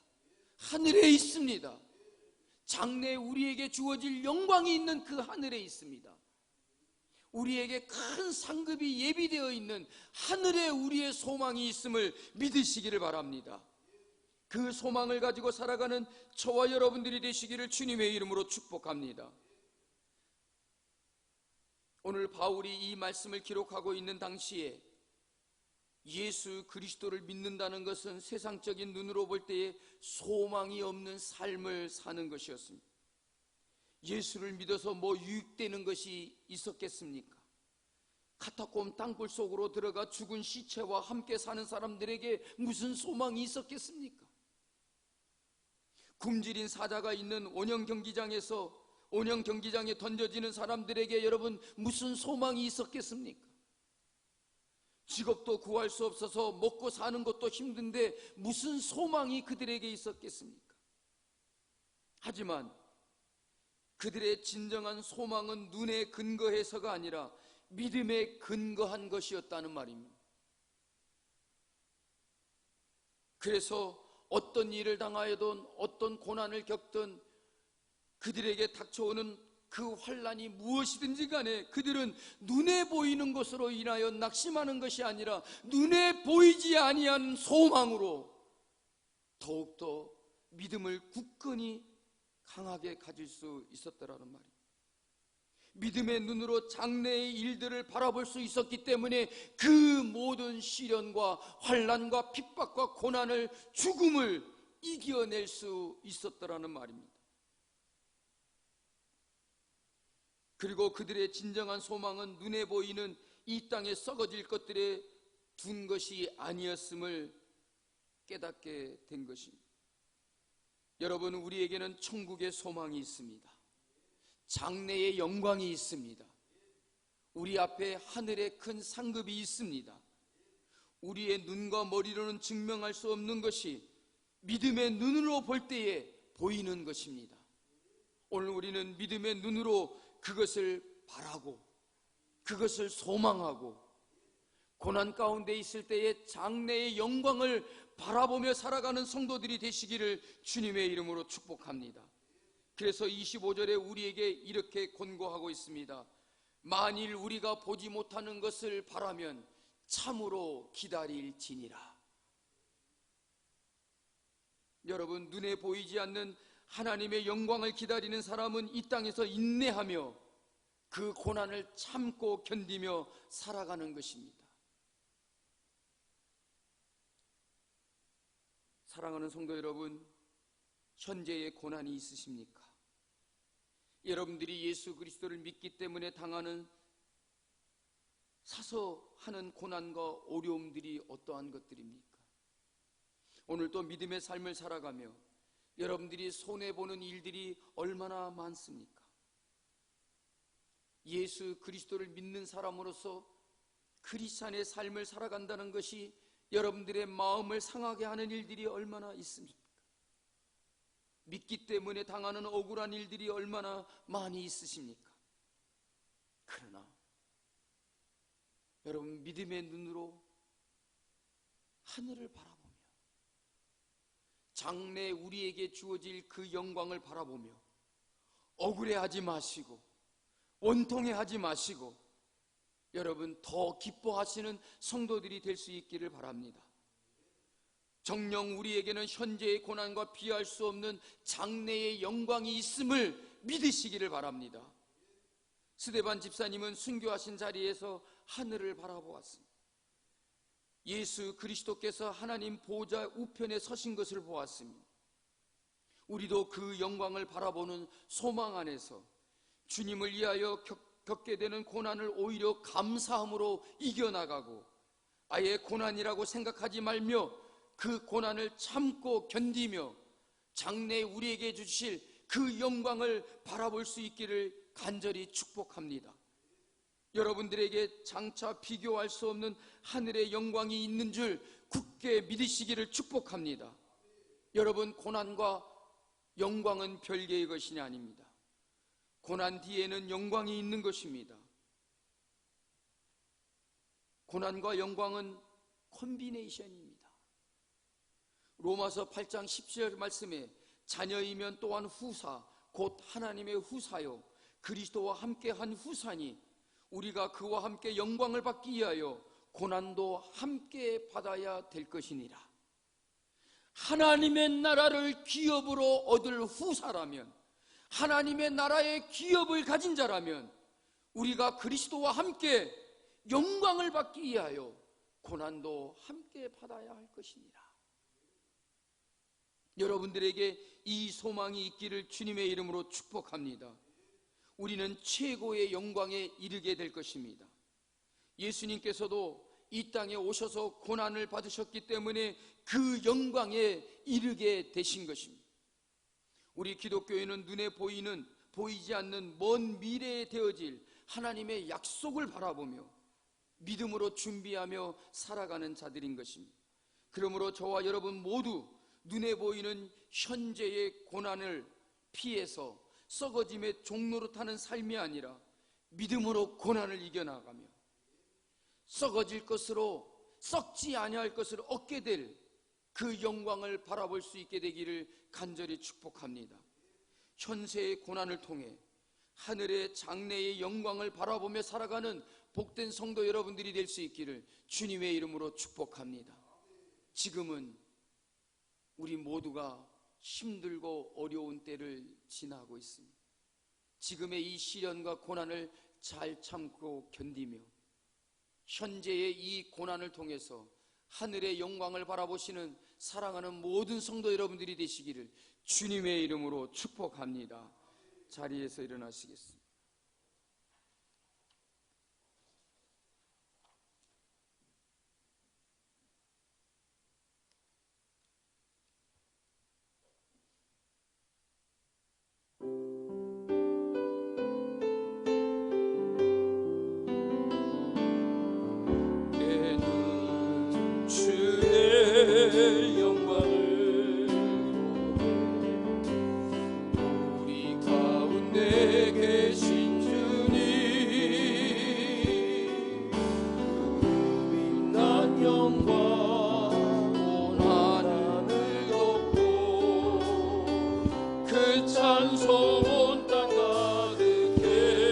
하늘에 있습니다. 장래에 우리에게 주어질 영광이 있는 그 하늘에 있습니다. 우리에게 큰 상급이 예비되어 있는 하늘에 우리의 소망이 있음을 믿으시기를 바랍니다. 그 소망을 가지고 살아가는 저와 여러분들이 되시기를 주님의 이름으로 축복합니다. 오늘 바울이 이 말씀을 기록하고 있는 당시에 예수 그리스도를 믿는다는 것은 세상적인 눈으로 볼 때에 소망이 없는 삶을 사는 것이었습니다. 예수를 믿어서 뭐 유익되는 것이 있었겠습니까? 카타콤 땅굴 속으로 들어가 죽은 시체와 함께 사는 사람들에게 무슨 소망이 있었겠습니까? 굶주린 사자가 있는 온영 경기장에 던져지는 사람들에게 여러분 무슨 소망이 있었겠습니까? 직업도 구할 수 없어서 먹고 사는 것도 힘든데 무슨 소망이 그들에게 있었겠습니까? 하지만 그들의 진정한 소망은 눈에 근거해서가 아니라 믿음에 근거한 것이었다는 말입니다. 그래서 어떤 일을 당하여든 어떤 고난을 겪든 그들에게 닥쳐오는 그 환난이 무엇이든지 간에 그들은 눈에 보이는 것으로 인하여 낙심하는 것이 아니라 눈에 보이지 아니한 소망으로 더욱더 믿음을 굳건히 강하게 가질 수 있었더라는 말입니다. 믿음의 눈으로 장래의 일들을 바라볼 수 있었기 때문에 그 모든 시련과 환난과 핍박과 고난을 죽음을 이겨낼 수 있었더라는 말입니다. 그리고 그들의 진정한 소망은 눈에 보이는 이 땅에 썩어질 것들에 둔 것이 아니었음을 깨닫게 된 것입니다. 여러분, 우리에게는 천국의 소망이 있습니다. 장래의 영광이 있습니다. 우리 앞에 하늘의 큰 상급이 있습니다. 우리의 눈과 머리로는 증명할 수 없는 것이 믿음의 눈으로 볼 때에 보이는 것입니다. 오늘 우리는 믿음의 눈으로 그것을 바라고 그것을 소망하고 고난 가운데 있을 때의 장래의 영광을 바라보며 살아가는 성도들이 되시기를 주님의 이름으로 축복합니다. 그래서 25절에 우리에게 이렇게 권고하고 있습니다. 만일 우리가 보지 못하는 것을 바라면 참으로 기다릴지니라. 여러분, 눈에 보이지 않는 하나님의 영광을 기다리는 사람은 이 땅에서 인내하며 그 고난을 참고 견디며 살아가는 것입니다. 사랑하는 성도 여러분, 현재의 고난이 있으십니까? 여러분들이 예수 그리스도를 믿기 때문에 당하는 사소하는 고난과 어려움들이 어떠한 것들입니까? 오늘 또 믿음의 삶을 살아가며 여러분들이 손해보는 일들이 얼마나 많습니까? 예수 그리스도를 믿는 사람으로서 크리스찬의 삶을 살아간다는 것이 여러분들의 마음을 상하게 하는 일들이 얼마나 있습니까? 믿기 때문에 당하는 억울한 일들이 얼마나 많이 있으십니까? 그러나 여러분, 믿음의 눈으로 하늘을 바라보며 장래 우리에게 주어질 그 영광을 바라보며 억울해하지 마시고 원통해하지 마시고 여러분, 더 기뻐하시는 성도들이 될 수 있기를 바랍니다. 정녕 우리에게는 현재의 고난과 비할 수 없는 장래의 영광이 있음을 믿으시기를 바랍니다. 스데반 집사님은 순교하신 자리에서 하늘을 바라보았습니다. 예수 그리스도께서 하나님 보좌 우편에 서신 것을 보았습니다. 우리도 그 영광을 바라보는 소망 안에서 주님을 위하여 겪게 되는 고난을 오히려 감사함으로 이겨나가고 아예 고난이라고 생각하지 말며 그 고난을 참고 견디며 장래에 우리에게 주실 그 영광을 바라볼 수 있기를 간절히 축복합니다. 여러분들에게 장차 비교할 수 없는 하늘의 영광이 있는 줄 굳게 믿으시기를 축복합니다. 여러분, 고난과 영광은 별개의 것이 아닙니다. 고난 뒤에는 영광이 있는 것입니다. 고난과 영광은 콤비네이션입니다. 로마서 8장 17절 말씀에 자녀이면 또한 후사, 곧 하나님의 후사요 그리스도와 함께한 후사니 우리가 그와 함께 영광을 받기 위하여 고난도 함께 받아야 될 것이니라. 하나님의 나라를 기업으로 얻을 후사라면, 하나님의 나라의 기업을 가진 자라면 우리가 그리스도와 함께 영광을 받기 위하여 고난도 함께 받아야 할 것이니라. 여러분들에게 이 소망이 있기를 주님의 이름으로 축복합니다. 우리는 최고의 영광에 이르게 될 것입니다. 예수님께서도 이 땅에 오셔서 고난을 받으셨기 때문에 그 영광에 이르게 되신 것입니다. 우리 기독교인은 눈에 보이지 않는 먼 미래에 되어질 하나님의 약속을 바라보며 믿음으로 준비하며 살아가는 자들인 것입니다. 그러므로 저와 여러분 모두 눈에 보이는 현재의 고난을 피해서 썩어짐의 종로로 타는 삶이 아니라 믿음으로 고난을 이겨나가며 썩어질 것으로, 썩지 아니할 것으로 얻게 될 그 영광을 바라볼 수 있게 되기를 간절히 축복합니다. 현세의 고난을 통해 하늘의 장래의 영광을 바라보며 살아가는 복된 성도 여러분들이 될 수 있기를 주님의 이름으로 축복합니다. 지금은 우리 모두가 힘들고 어려운 때를 지나고 있습니다. 지금의 이 시련과 고난을 잘 참고 견디며 현재의 이 고난을 통해서 하늘의 영광을 바라보시는 사랑하는 모든 성도 여러분들이 되시기를 주님의 이름으로 축복합니다. 자리에서 일어나시겠습니다.
주의 영광을 우리 가운데 계신 주님, 빛난 영광 온 하늘을 덮고 그 찬송 온 땅 가득해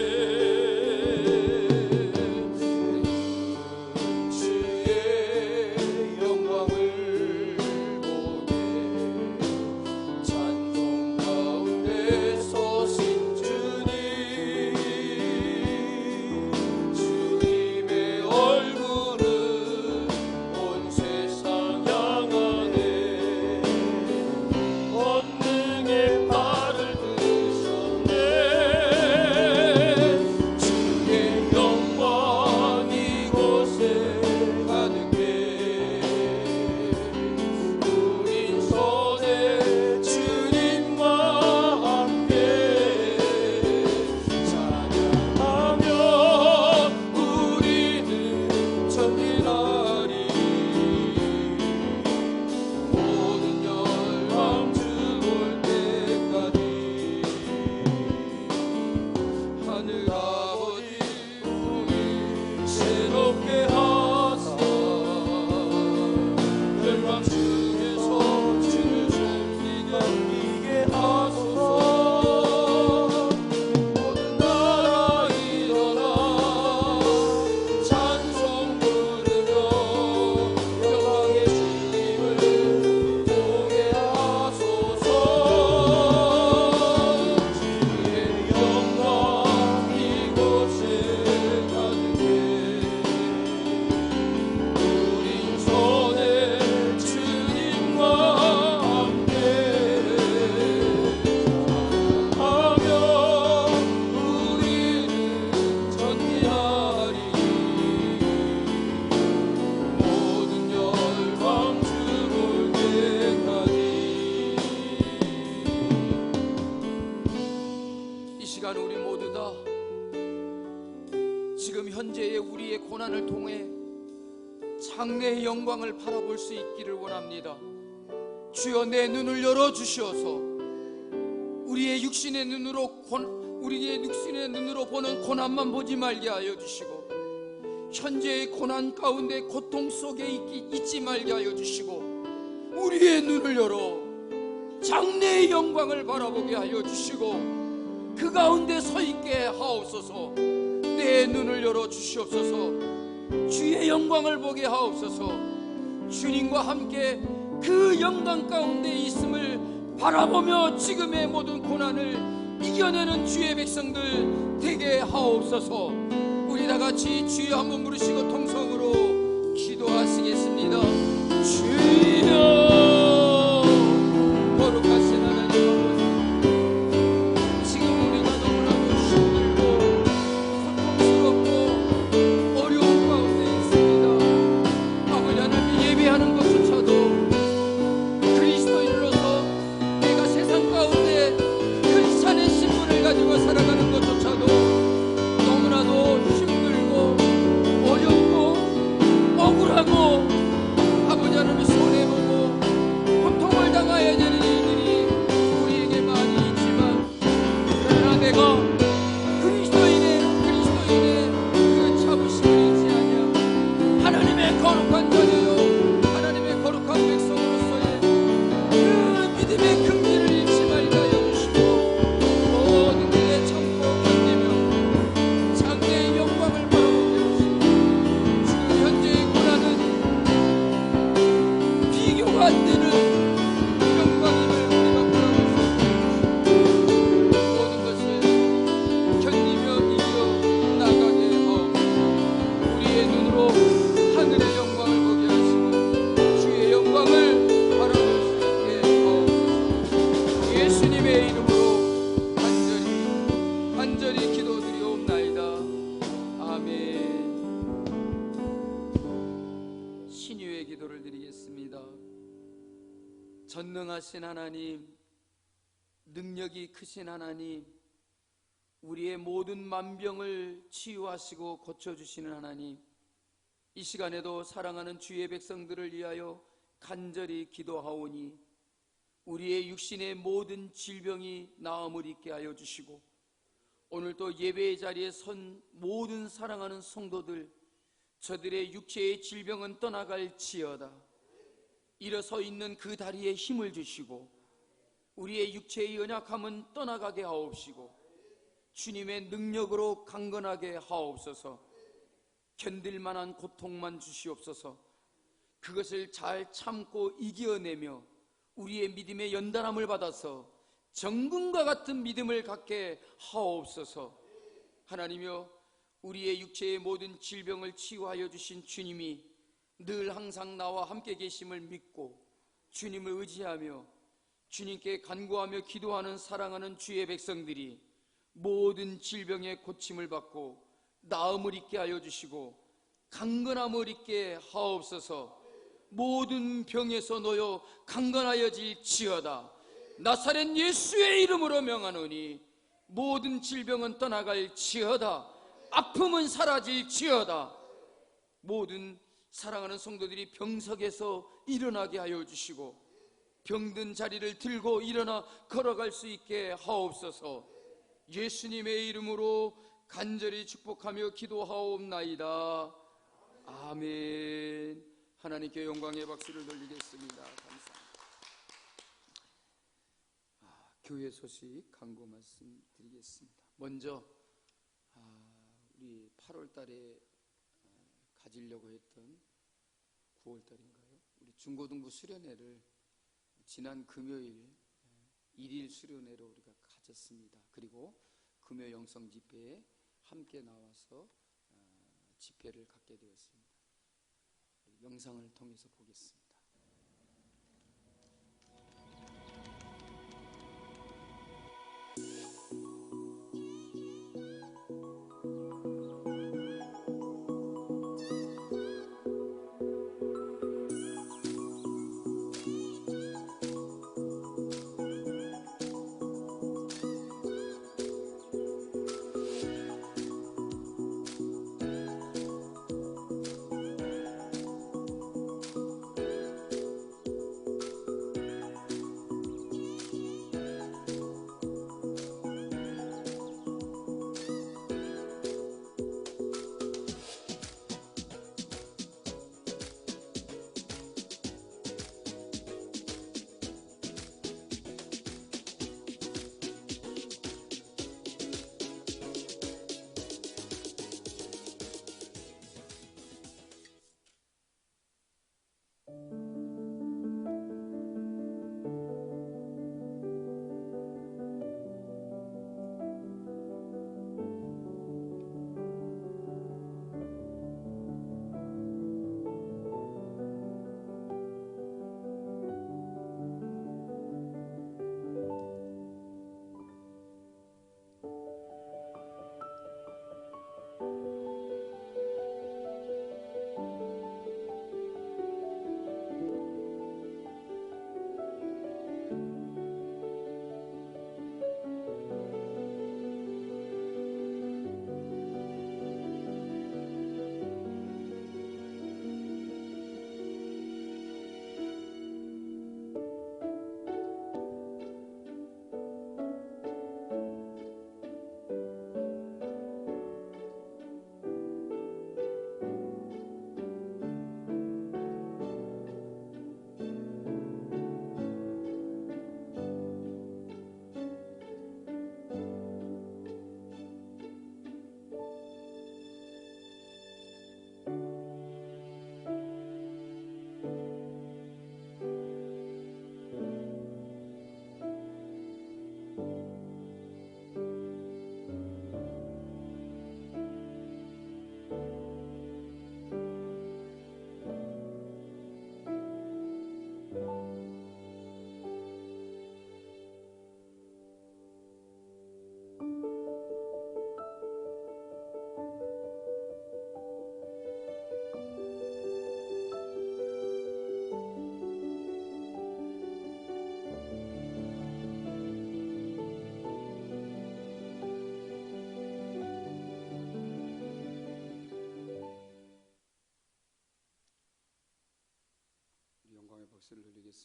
현재의 우리의 고난을 통해 장래의 영광을 바라볼 수 있기를 원합니다. 주여 내 눈을 열어 주시어서 우리의 육신의 눈으로 보는 고난만 보지 말게 하여 주시고, 현재의 고난 가운데 고통 속에 있지 말게 하여 주시고, 우리의 눈을 열어 장래의 영광을 바라보게 하여 주시고, 그 가운데 서 있게 하옵소서. 내 눈을 열어 주시옵소서. 주의 영광을 보게 하옵소서. 주님과 함께 그 영광 가운데 있음을 바라보며 지금의 모든 고난을 이겨내는 주의 백성들 되게 하옵소서. 우리 다 같이 주여 한번 부르시고 통성으로 기도하시겠습니다. 주여, 거룩하신 하나님 아버지, 지금 우리가 너무나도 힘들고 고통스럽고 어려운 가운데 있습니다. 아버지 하나님, 예배하는 것조차도 그리스도인으로서 내가 세상 가운데 크리스찬의 신분을 가지고 살아가는 것조차도 너무나도 힘들고 어렵고 억울하고, 아버지 하나님 손해보고 고통을 당하여야 되는 일들이 우리에게 많이 있지만, 그러나 내가 그리스도인의 그 자부심을 잊지 아니하 하나님의 거룩한 자녀요, 하나님의 거룩한 백성으로서의 그 믿음의 긍지를 잃지 말게 하여 주시고, 모든 일에 참고 견디며 장래의 영광을 바라보게 하시고, 지금 현재의 고난은 비교가 안 되는 영광임을 우리가 바라볼 수 있습니다. 모든 것을 견디며 이겨 나가게 하옵소서. 우리의 눈으로 하늘의 영광을 보게 하시고 주의 영광을 바라볼 수 있게 하옵소서. 예수님의 이름으로 간절히 기도드리옵나이다. 아멘. 신유의 기도를 드리겠습니다. 전능하신 하나님, 능력이 크신 하나님, 우리의 모든 만병을 치유하시고 고쳐주시는 하나님, 이 시간에도 사랑하는 주의 백성들을 위하여 간절히 기도하오니 우리의 육신의 모든 질병이 나음을 입게 하여 주시고, 오늘도 예배의 자리에 선 모든 사랑하는 성도들, 저들의 육체의 질병은 떠나갈지어다. 일어서 있는 그 다리에 힘을 주시고 우리의 육체의 연약함은 떠나가게 하옵시고 주님의 능력으로 강건하게 하옵소서. 견딜 만한 고통만 주시옵소서. 그것을 잘 참고 이겨내며 우리의 믿음의 연단함을 받아서 정금과 같은 믿음을 갖게 하옵소서. 하나님이여, 우리의 육체의 모든 질병을 치유하여 주신 주님이 늘 항상 나와 함께 계심을 믿고 주님을 의지하며 주님께 간구하며 기도하는 사랑하는 주의 백성들이 모든 질병의 고침을 받고 나음을 입게 하여 주시고 강건함을 입게 하옵소서. 모든 병에서 놓여 강건하여질지어다. 나사렛 예수의 이름으로 명하노니 모든 질병은 떠나갈지어다. 아픔은 사라질지어다. 모든 사랑하는 성도들이 병석에서 일어나게 하여 주시고 병든 자리를 들고 일어나 걸어갈 수 있게 하옵소서. 예수님의 이름으로 간절히 축복하며 기도하옵나이다. 아멘. 하나님께 영광의 박수를 돌리겠습니다. 감사합니다. 교회 소식 간구 말씀드리겠습니다. 먼저 우리 8월 달에 가지려고 했던 9월 달인가요? 우리 중고등부 수련회를 지난 금요일 1일 수련회로 우리가 가졌습니다. 그리고 금요 영성 집회에 함께 나와서 집회를 갖게 되었습니다. 영상을 통해서 보겠습니다.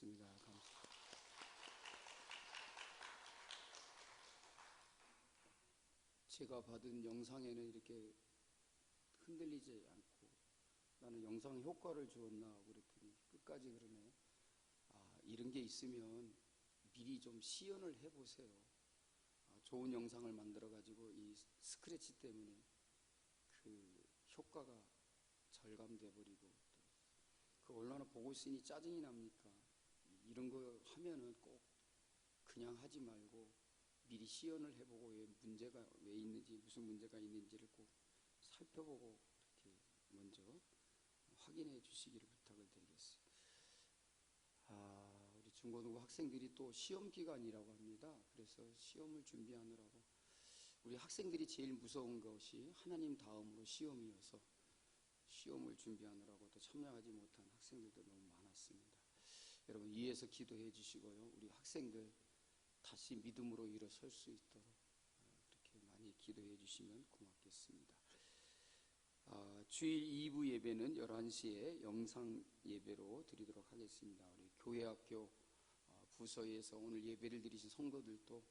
드리겠습니다. 감사합니다. 제가 받은 영상에는 이렇게 흔들리지 않고 나는 영상 효과를 주었나 그랬더니 끝까지 그러네. 이런 게 있으면 미리 좀 시연을 해보세요. 좋은 영상을 만들어가지고 이 스크래치 때문에 그 효과가 절감돼 버리고 그 얼마나 보고 있으니 짜증이 납니까? 이런 거 하면은 꼭 그냥 하지 말고 미리 시연을 해보고 문제가 왜 있는지 무슨 문제가 있는지를 꼭 살펴보고 이렇게 먼저 확인해 주시기를 부탁을 드리겠습니다. 우리 중고등부 학생들이 또 시험 기간이라고 합니다. 그래서 시험을 준비하느라고 우리 학생들이 제일 무서운 것이 하나님 다음으로 시험이어서 시험을 준비하느라고 또 참여하지 못한 학생들도 너무 많았습니다. 여러분 위에서 기도해 주시고요. 우리 학생들 다시 믿음으로 일어설 수 있도록 그렇게 많이 기도해 주시면 고맙겠습니다. 주일 2부 예배는 11시에 영상 예배로 드리도록 하겠습니다. 우리 교회학교 부서에서 오늘 예배를 드리신 성도들도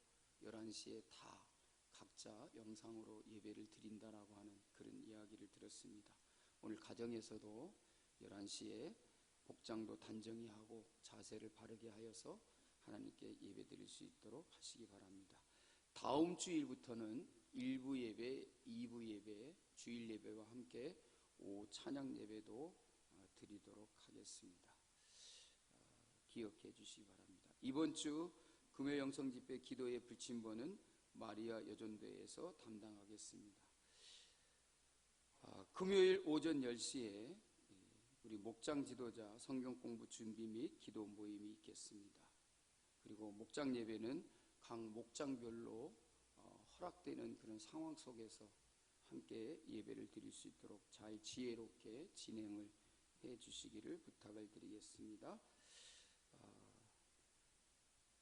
11시에 다 각자 영상으로 예배를 드린다라고 하는 그런 이야기를 들었습니다. 오늘 가정에서도 11시에 복장도 단정히 하고 자세를 바르게 하여서 하나님께 예배 드릴 수 있도록 하시기 바랍니다. 다음 주일부터는 1부 예배, 2부 예배, 주일 예배와 함께 오후 찬양 예배도 드리도록 하겠습니다. 기억해 주시기 바랍니다. 이번 주 금요 영성 집회 기도의 불침번은 마리아 여전도에서 담당하겠습니다. 금요일 오전 10시에 우리 목장 지도자 성경 공부 준비 및 기도 모임이 있겠습니다. 그리고 목장 예배는 각 목장별로 허락되는 그런 상황 속에서 함께 예배를 드릴 수 있도록 잘 지혜롭게 진행을 해 주시기를 부탁을 드리겠습니다.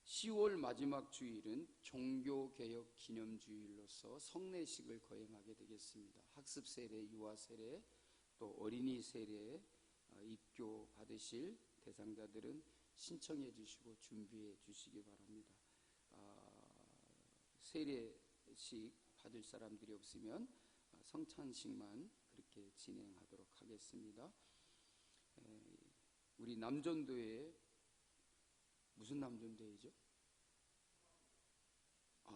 10월 마지막 주일은 종교개혁 기념주일로서 성례식을 거행하게 되겠습니다. 학습 세례, 유아 세례, 또 어린이 세례 입교 받으실 대상자들은 신청해 주시고 준비해 주시기 바랍니다. 세례식 받을 사람들이 없으면 성찬식만 그렇게 진행하도록 하겠습니다. 우리 남전도회 무슨 남전도회죠?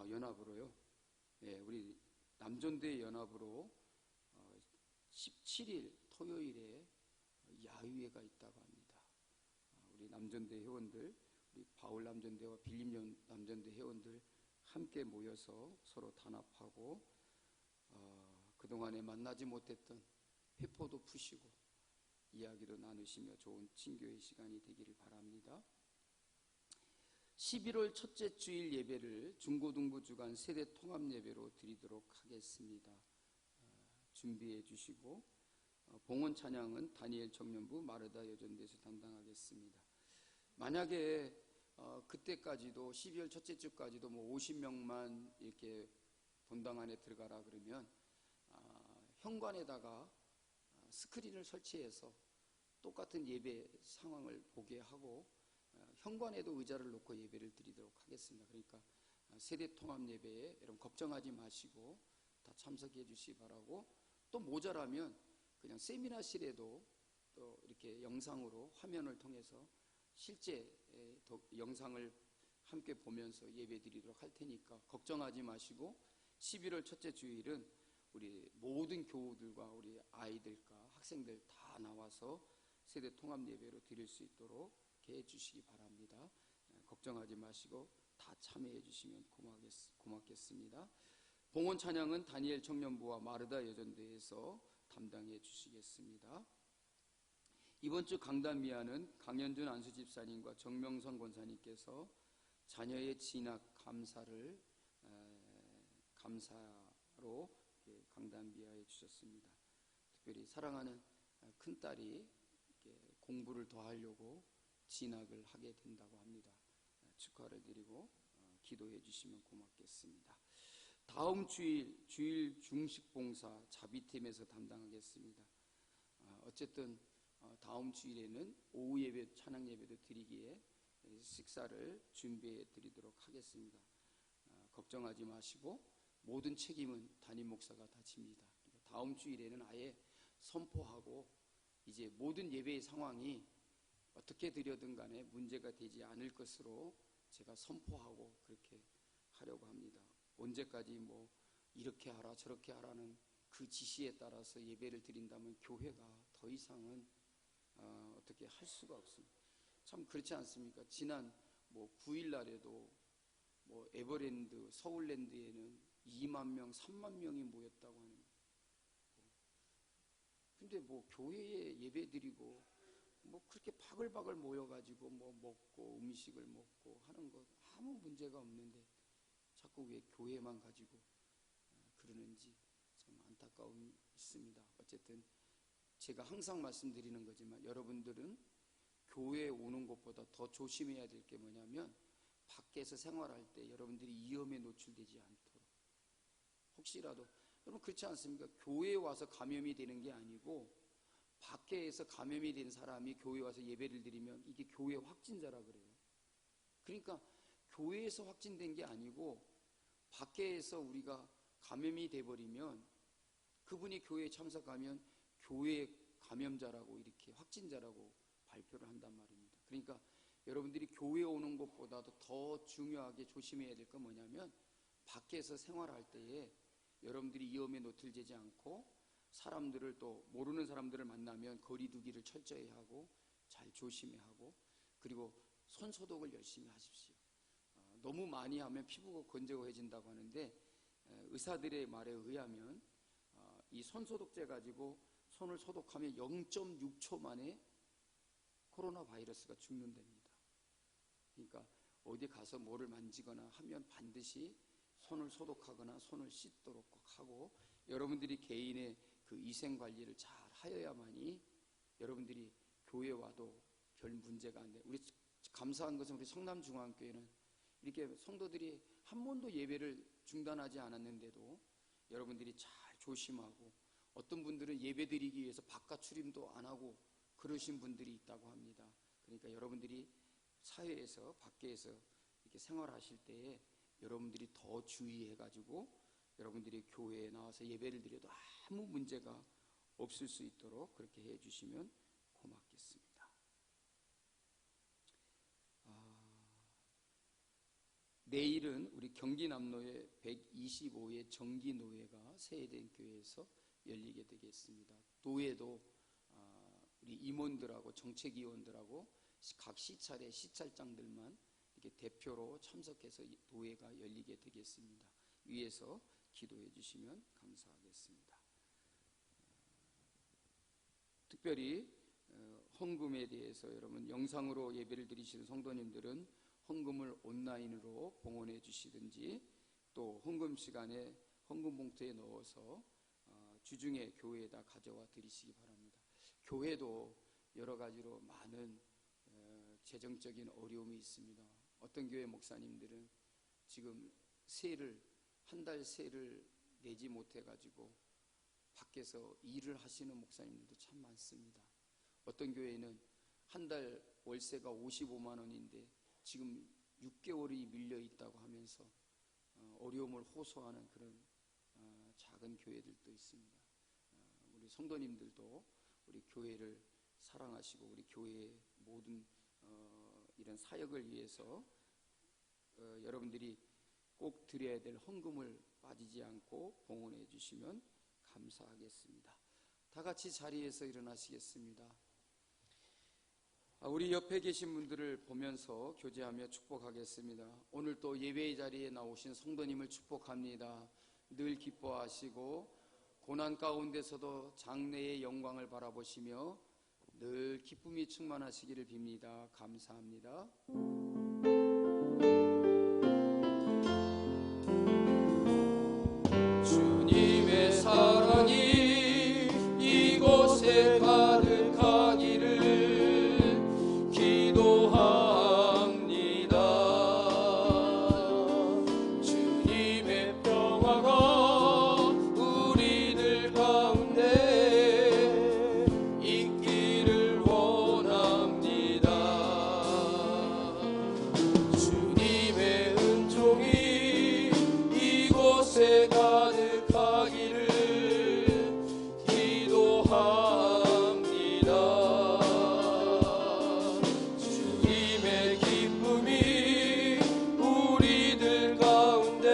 연합으로요. 네, 우리 남전도회 연합으로 17일 토요일에 야유회가 있다고 합니다. 우리 남전대 회원들, 우리 바울 남전대와 빌립 남전대 회원들 함께 모여서 서로 단합하고 그동안에 만나지 못했던 회포도 푸시고 이야기도 나누시며 좋은 친교의 시간이 되기를 바랍니다. 11월 첫째 주일 예배를 중고등부 주간 세대 통합 예배로 드리도록 하겠습니다. 준비해 주시고 봉헌 찬양은 다니엘 청년부 마르다 여전대에서 담당하겠습니다. 만약에 그때까지도 12월 첫째 주까지도 50명만 이렇게 본당 안에 들어가라 그러면 현관에다가 스크린을 설치해서 똑같은 예배 상황을 보게 하고 현관에도 의자를 놓고 예배를 드리도록 하겠습니다. 그러니까 세대 통합 예배에 여러분 걱정하지 마시고 다 참석해 주시기 바라고, 또 모자라면 그냥 세미나실에도 또 이렇게 영상으로 화면을 통해서 실제 영상을 함께 보면서 예배 드리도록 할 테니까 걱정하지 마시고 11월 첫째 주일은 우리 모든 교우들과 우리 아이들과 학생들 다 나와서 세대 통합 예배로 드릴 수 있도록 해 주시기 바랍니다. 걱정하지 마시고 다 참여해 주시면 고맙겠습니다. 봉헌 찬양은 다니엘 청년부와 마르다 여전대에서 담당해 주시겠습니다. 이번 주 강단미아는 강현준 안수집사님과 정명선 권사님께서 자녀의 진학 감사로 강단미아해 주셨습니다. 특별히 사랑하는 큰딸이 공부를 더 하려고 진학을 하게 된다고 합니다. 축하를 드리고 기도해 주시면 고맙겠습니다. 다음 주일 중식봉사 자비팀에서 담당하겠습니다. 어쨌든 다음 주일에는 오후 예배 찬양 예배도 드리기에 식사를 준비해 드리도록 하겠습니다. 걱정하지 마시고 모든 책임은 담임 목사가 다 집니다. 다음 주일에는 아예 선포하고 이제 모든 예배의 상황이 어떻게 드려든 간에 문제가 되지 않을 것으로 제가 선포하고 그렇게 하려고 합니다. 언제까지 뭐 이렇게 하라 저렇게 하라는 그 지시에 따라서 예배를 드린다면 교회가 더 이상은 어떻게 할 수가 없습니다. 참 그렇지 않습니까? 지난 뭐 9일 날에도 뭐 에버랜드 서울랜드에는 2만 명 3만 명이 모였다고 하는, 근데 뭐 교회에 예배 드리고 뭐 그렇게 바글바글 모여가지고 뭐 먹고 음식을 먹고 하는 것 아무 문제가 없는데 자꾸 왜 교회만 가지고 그러는지 참 안타까움이 있습니다. 어쨌든 제가 항상 말씀드리는 거지만 여러분들은 교회에 오는 것보다 더 조심해야 될 게 뭐냐면 밖에서 생활할 때 여러분들이 위험에 노출되지 않도록, 혹시라도 여러분 그렇지 않습니까? 교회에 와서 감염이 되는 게 아니고 밖에서 감염이 된 사람이 교회에 와서 예배를 드리면 이게 교회 확진자라 그래요. 그러니까 교회에서 확진된 게 아니고 밖에서 우리가 감염이 돼버리면 그분이 교회에 참석하면 교회 감염자라고 이렇게 확진자라고 발표를 한단 말입니다. 그러니까 여러분들이 교회에 오는 것보다도 더 중요하게 조심해야 될 건 뭐냐면 밖에서 생활할 때에 여러분들이 위험에 노출되지 않고 사람들을 또 모르는 사람들을 만나면 거리 두기를 철저히 하고 잘 조심해야 하고, 그리고 손 소독을 열심히 하십시오. 너무 많이 하면 피부가 건조해진다고 하는데 의사들의 말에 의하면 이 손 소독제 가지고 손을 소독하면 0.6초 만에 코로나 바이러스가 죽는답니다. 그러니까 어디 가서 뭐를 만지거나 하면 반드시 손을 소독하거나 손을 씻도록 하고 여러분들이 개인의 그 위생관리를 잘 하여야만이 여러분들이 교회에 와도 별 문제가 안 돼요. 우리 감사한 것은 우리 성남중앙교회는 이렇게 성도들이 한 번도 예배를 중단하지 않았는데도 여러분들이 잘 조심하고, 어떤 분들은 예배 드리기 위해서 바깥 출입도 안 하고 그러신 분들이 있다고 합니다. 그러니까 여러분들이 사회에서 밖에서 이렇게 생활하실 때에 여러분들이 더 주의해가지고 여러분들이 교회에 나와서 예배를 드려도 아무 문제가 없을 수 있도록 그렇게 해주시면 고맙겠습니다. 내일은 우리 경기남로의 125회 정기노회가 세해den교회에서 열리게 되겠습니다. 노회도 우리 임원들하고 정책위원들하고 각 시찰의 시찰장들만 이렇게 대표로 참석해서 노회가 열리게 되겠습니다. 위에서 기도해 주시면 감사하겠습니다. 특별히 헌금에 대해서 여러분 영상으로 예배를 드리시는 성도님들은 헌금을 온라인으로 봉헌해 주시든지 또 헌금 시간에 헌금 봉투에 넣어서 주중에 교회에다 가져와 드리시기 바랍니다. 교회도 여러 가지로 많은 재정적인 어려움이 있습니다. 어떤 교회 목사님들은 지금 한 달 세를 내지 못해가지고 밖에서 일을 하시는 목사님들도 참 많습니다. 어떤 교회는 한 달 월세가 55만 원인데 지금 6개월이 밀려 있다고 하면서 어려움을 호소하는 그런 작은 교회들도 있습니다. 우리 성도님들도 우리 교회를 사랑하시고 우리 교회의 모든 이런 사역을 위해서 여러분들이 꼭 드려야 될 헌금을 빠지지 않고 봉헌해 주시면 감사하겠습니다. 다 같이 자리에서 일어나시겠습니다. 우리 옆에 계신 분들을 보면서 교제하며 축복하겠습니다. 오늘 또 예배의 자리에 나오신 성도님을 축복합니다. 늘 기뻐하시고 고난 가운데서도 장래의 영광을 바라보시며 늘 기쁨이 충만하시기를 빕니다. 감사합니다.
주님의 사랑이 이곳에 가득하기를 기도합니다. 주님의 평화가 우리들 가운데 있기를 원합니다. 이곳에 가득하기를 기도합니다. 주님의 기쁨이 우리들 가운데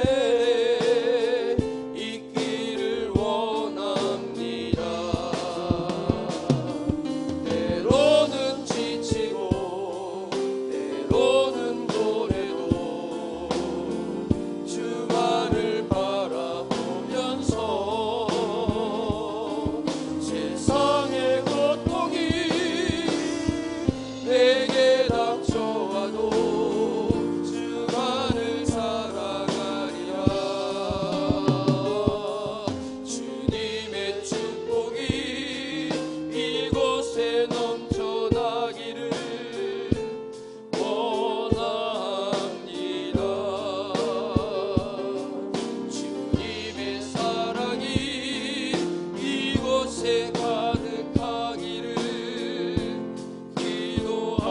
있기를 원합니다. 때로는 지치고 때로는 고뇌도 주만을 바라보면서 세상의 고통이 내게 닥쳐와도 주만을 사랑하리라. 주님의 축복이 이곳에 넘쳐나기를 원합니다. 주님의 사랑이 이곳에 가득하기를 기도합니다.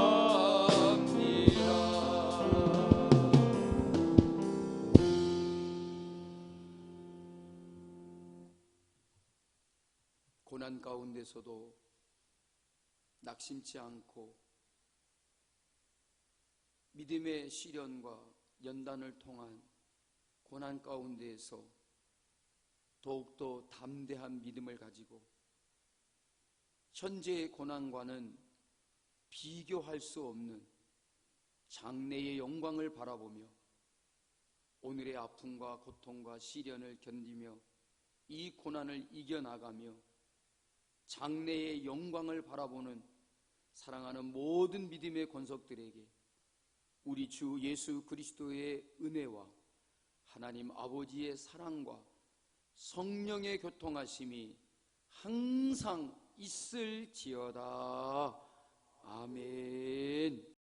고난 가운데서도 낙심치 않고 믿음의 시련과 연단을 통한 고난 가운데에서 더욱더 담대한 믿음을 가지고 현재의 고난과는 비교할 수 없는 장래의 영광을 바라보며 오늘의 아픔과 고통과 시련을 견디며 이 고난을 이겨나가며 장래의 영광을 바라보는 사랑하는 모든 믿음의 권속들에게 우리 주 예수 그리스도의 은혜와 하나님 아버지의 사랑과 성령의 교통하심이 항상 있을지어다. 아멘.